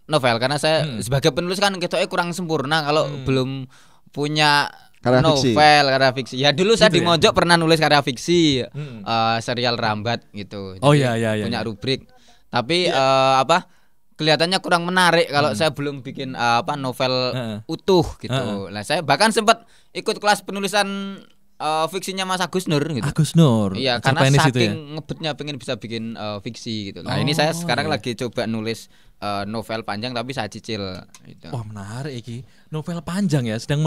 novel karena saya sebagai penulis kan ketoknya kurang sempurna kalau belum punya Karya fiksi. novel karya fiksi. Ya dulu saya Gitu di ya? Mojok pernah nulis karya fiksi, Hmm. serial Rambat gitu. Oh, Jadi iya. punya rubrik. Tapi kelihatannya kurang menarik kalau saya belum bikin novel Heeh. utuh gitu. Nah, saya bahkan sempat ikut kelas penulisan fiksinya Mas Agus Nur gitu. Agus Nur. Iya, karena cerpenis saking itu ya. ngebetnya pengen bisa bikin fiksi gitu. Nah, ini saya sekarang iya. lagi coba nulis novel panjang tapi saya cicil gitu. Wah, menarik iki. Novel panjang ya, sedang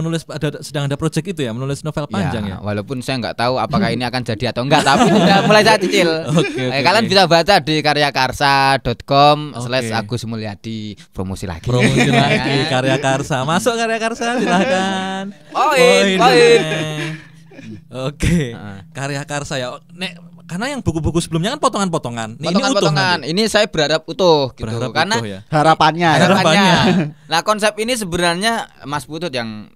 ada project itu ya, menulis novel panjang ya. Walaupun saya nggak tahu apakah ini akan jadi atau enggak, tapi sudah mulai saya cicil. Oke, Kalian oke. bisa baca di karyakarsa.com Oke. /Agus Mulyadi. Promosi lagi. Promosi lagi Karya Karsa. Masuk Karya Karsa silakan. Poin. Oke. Heeh. Karya Karsa ya. Nek karena yang buku-buku sebelumnya kan potongan-potongan. Ini utuh Potongan-potongan. nanti. Ini saya berharap utuh gitu. Berharap Karena utuh ya. Harapannya ya. harapannya. Nah, konsep ini sebenarnya Mas Putut yang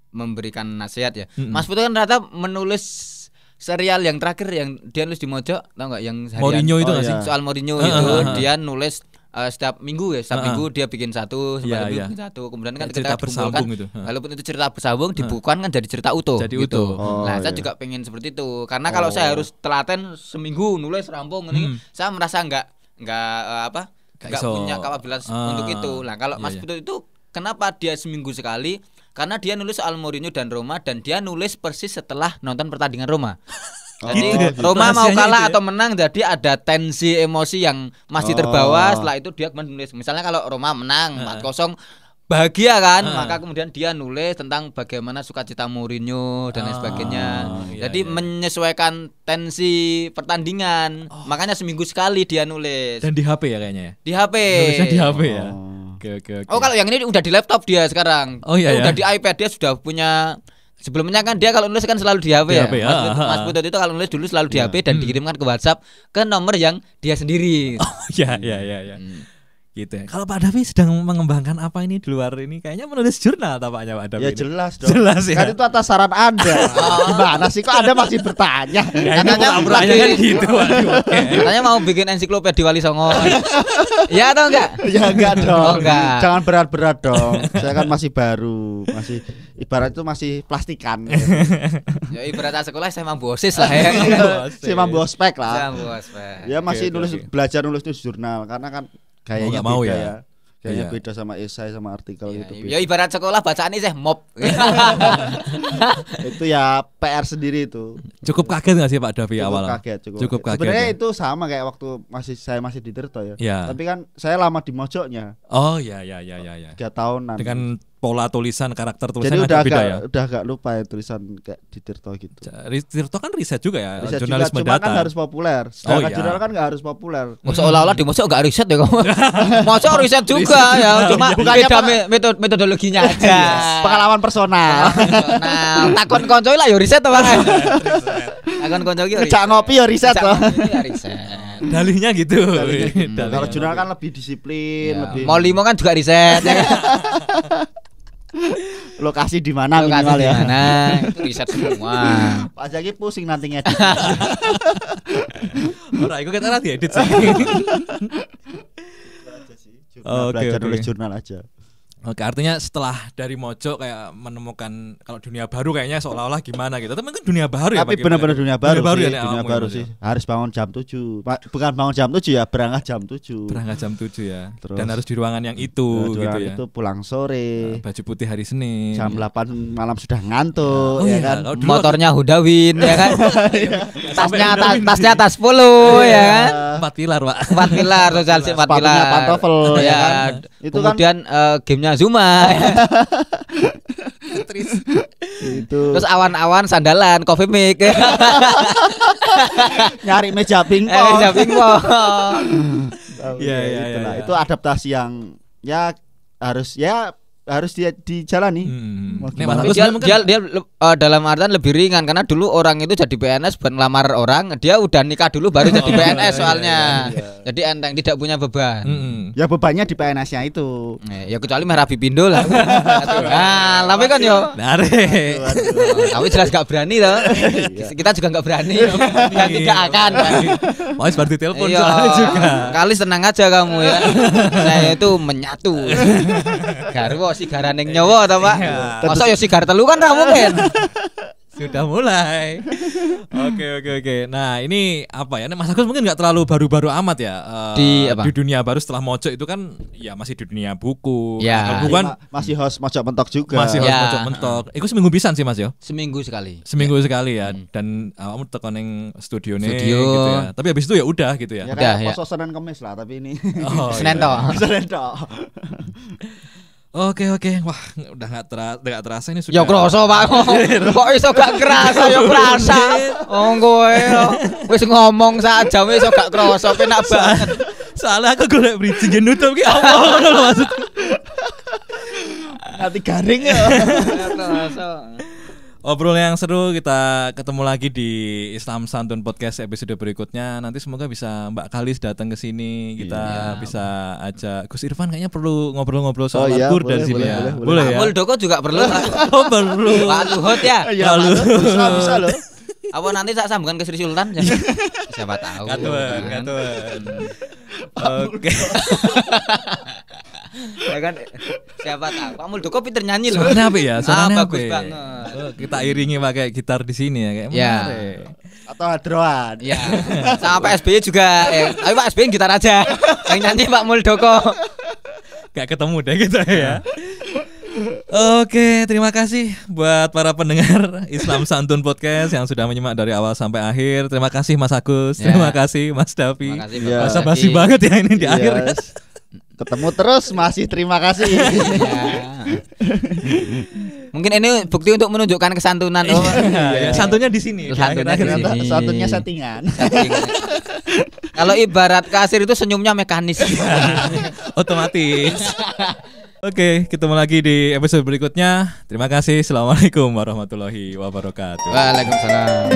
memberikan nasihat ya. Mas Putut kan ternyata menulis serial yang terakhir yang dia nulis di Mojok, tahu nggak yang harian? Mourinho itu Oh, nggak sih? iya. Soal Mourinho itu dia nulis setiap minggu ya, setiap minggu dia bikin satu, Iya, setiap minggu iya. bikin satu. Kemudian kan Kayak cerita ketika dikumpulkan, bersambung itu. walaupun itu cerita bersambung, dibukukan kan jadi cerita utuh. Jadi gitu. utuh. Oh, Nah, saya iya. juga pengen seperti itu. Karena kalau saya harus telaten seminggu nulis rampung ini, saya merasa nggak Nggak iso. punya kapabilitas untuk itu. Nah, kalau Iya, Mas iya. Putut itu kenapa dia seminggu sekali? Karena dia nulis soal Mourinho dan Roma dan dia nulis persis setelah nonton pertandingan Roma. Jadi gitu. Roma mau Rahasianya kalah itu ya? atau menang, jadi ada tensi emosi yang masih terbawa. Setelah itu dia kemudian nulis. Misalnya kalau Roma menang 4-0 bahagia kan, maka kemudian dia nulis tentang bagaimana sukacita Mourinho dan lain sebagainya. iya, Jadi iya. menyesuaikan tensi pertandingan. Makanya seminggu sekali dia nulis Dan di HP ya kayaknya ya. di HP. Nulisnya di HP ya. Oh. Oke. Oh, kalau yang ini udah di laptop dia sekarang. Oh, iya, Udah ya. di iPad dia sudah punya. Sebelumnya kan dia kalau nulis kan selalu di HP Di ya. HP, Mas Putut itu kalau nulis dulu selalu di HP dan dikirimkan ke WhatsApp ke nomor yang dia sendiri. Oh, ya. Gitu ya. Kalau Pak Davi sedang mengembangkan apa ini di luar ini? Kayaknya menulis jurnal tampaknya Pak Davi. Ya ini. jelas dong. Jelas ya. Kan itu atas saran Anda. Gimana sih kok Anda masih bertanya? Kayaknya Katanya pura-puranya lagi- kan gitu. Waduh, oke. Katanya mau bikin ensiklopedia Wali Songo. Ya atau enggak? Ya enggak dong. Oh, enggak. Jangan berat-berat dong. Saya kan masih baru, masih ibarat itu masih plastikan. Ya ibarat sekolah saya mampu OSIS lah ya. Si mampu ospek Saya lah. mampu ospek. Ya masih Oke, nulis oke. belajar nulis jurnal karena kan gayanya nggak mau beda ya? ya. Bedanya Iya. beda sama esai sama artikel Ya, gitu. ya ibarat sekolah bacaan ini mob. Itu ya PR sendiri itu. Cukup kaget nggak sih Pak Davi Cukup awal? kaget, Cukup kaget. Sebenarnya Ya? itu sama kayak waktu saya masih di Tirto ya. Ya. Tapi kan saya lama di Mojoknya, Oh ya. 3 tahunan. Dengan pola tulisan, karakter Jadi tulisan udah agak beda ya. udah agak lupa ya tulisan kayak di Tirto gitu. Tirto kan riset juga ya, Bisa juga, jurnalisme cuma data. kan harus populer. Sedangkan iya. jurnal kan nggak harus populer. Seolah-olah di mosok enggak riset ya kamu. Mosok riset juga ya, cuma Bukannya beda metodologinya aja. Pengalaman personal. Nah, takon konco lah yo riset to, Bang. Takon konco ki yo riset. Ngejak ngopi ya riset Ngejak toh. ngopi ya riset. Dalihnya gitu. Kalau Dalihnya. jurnal kan lebih disiplin, Ya, lebih mau limo kan juga riset ya kan? lokasi di mana Lokasi minimal di ya. mana, itu riset semua. Pak Jaki pusing nanti ngedit. Ora iku kita diedit sih. Oke, Belajar oke. nulis jurnal aja. Oke, artinya setelah dari Mojok kayak menemukan kalau dunia baru kayaknya seolah-olah gimana gitu. Tapi kan dunia baru ya. Tapi Pak, benar-benar gimana? dunia baru sih, ya, dunia awakmu baru ya, sih. Mas, ya? Harus bangun jam 7. Bukan bangun jam 7 ya, berangkat jam 7. Berangkat jam 7 ya. Terus- Dan harus di ruangan yang itu gitu Jualan ya. itu pulang sore. Baju putih hari Senin. Jam 8 malam sudah ngantuk Oh ya iya, kan. kalau dulu Motornya Honda Win ya kan. tasnya tas Iya. polo ya kan. 4 pilar, Pak. 4 pilar sosial 4 Sepatunya pilar. pantofel, ya ya. kan? Itu kan- Kemudian gamenya Zuma. Itu Terus awan-awan sandalan coffee mix. nyari meja pingpong. Meja pingpong. Iya, iya, Itulah. iya. Itu adaptasi yang ya harus dia dijalani. Nek gimana? Mas Agus Dia, mungkin- dia dalam artian lebih ringan karena dulu orang itu jadi PNS buat ngelamar orang, dia udah nikah dulu baru jadi PNS soalnya. Jadi enteng, tidak punya beban. Mm-mm. Ya bebannya di PNS-nya itu. Ya kecuali Merah Pipindo lah. Nah, tapi kan yo Nare. kami jelas gak berani loh. Kita juga gak berani dan tidak akan. Mau seperti telepon Iya, soalnya juga. kali tenang aja kamu ya. Saya itu menyatu. Garwo sigaran ning nyawa ta, Pak. Iya. Masa yo sigar telu kan ra mungkin. Sudah mulai. Oke. Nah, ini apa ya? Nek Mas Agus mungkin nggak terlalu baru-baru amat ya. Di apa? Di dunia baru setelah Mojok itu kan ya masih di dunia buku. Ya. Kalau bukan Masih host Mojok Mentok juga. masih harus Ya. Mojok Mentok. Iku seminggu pisan sih Mas yo. Seminggu sekali. Seminggu sekali ya. Dan awakmu tekan ning studio Studio. gitu ya. Tapi habis itu ya udah gitu ya. Ya Udah, kayak ya. poso Senin Kemis lah, tapi ini Oh, Senin iya. toh. Senin tok. Oke. Wah, udah nggak terasa ini sudah. Ya kroso, Pak. Kok iso gak kerasa ya kerasa. Oh kowe wis ngomong sak jam iso gak kroso penak banget. Soalnya aku golek bridging nutup ki apa ngono lho maksudku. Nanti garing ya. Kroso. Obrolan yang seru, kita ketemu lagi di Islam Santun Podcast episode berikutnya. Nanti semoga bisa Mbak Kalis datang ke sini. Kita bisa ajak Gus Irfan, kayaknya perlu ngobrol-ngobrol soal Oh iya, Al-Qur dari boleh, sini boleh, ya. boleh. Boleh Pak ya. Muldoko juga perlu. Oh, perlu. Pak Luhut ya. Ya bisa loh. Apa nanti tak sambungkan ke Sri Sultan? Siapa tahu. Katuan. Oke. Ya kan siapa tahu. Pak Muldoko pinter nyanyi loh. Suaranya apa ya? Suaranya bagus apa? banget. Oh, kita iringi pakai gitar di sini ya, kayak Ya. menarik. Atau hadroan. Ya, sama Pak SBY juga. Tapi Pak SBY gitar aja. Yang nyanyi Pak Muldoko. Gak ketemu deh kita ya. Oke, terima kasih buat para pendengar Islam Santun Podcast yang sudah menyimak dari awal sampai akhir. Terima kasih Mas Agus, Ya. terima kasih Mas Davi. Terima kasih Iya. Masa basi banget ya ini di akhir. Yes. Ketemu terus masih terima kasih. Ya. Mungkin ini bukti untuk menunjukkan kesantunan. Oh, Ya, santunnya di sini. di Santunnya akhir-akhir di ini. sini. Satunya settingan. Kalau ibarat kasir itu senyumnya mekanis. Otomatis. Oke, ketemu lagi di episode berikutnya. Terima kasih. Assalamualaikum warahmatullahi wabarakatuh. Waalaikumsalam.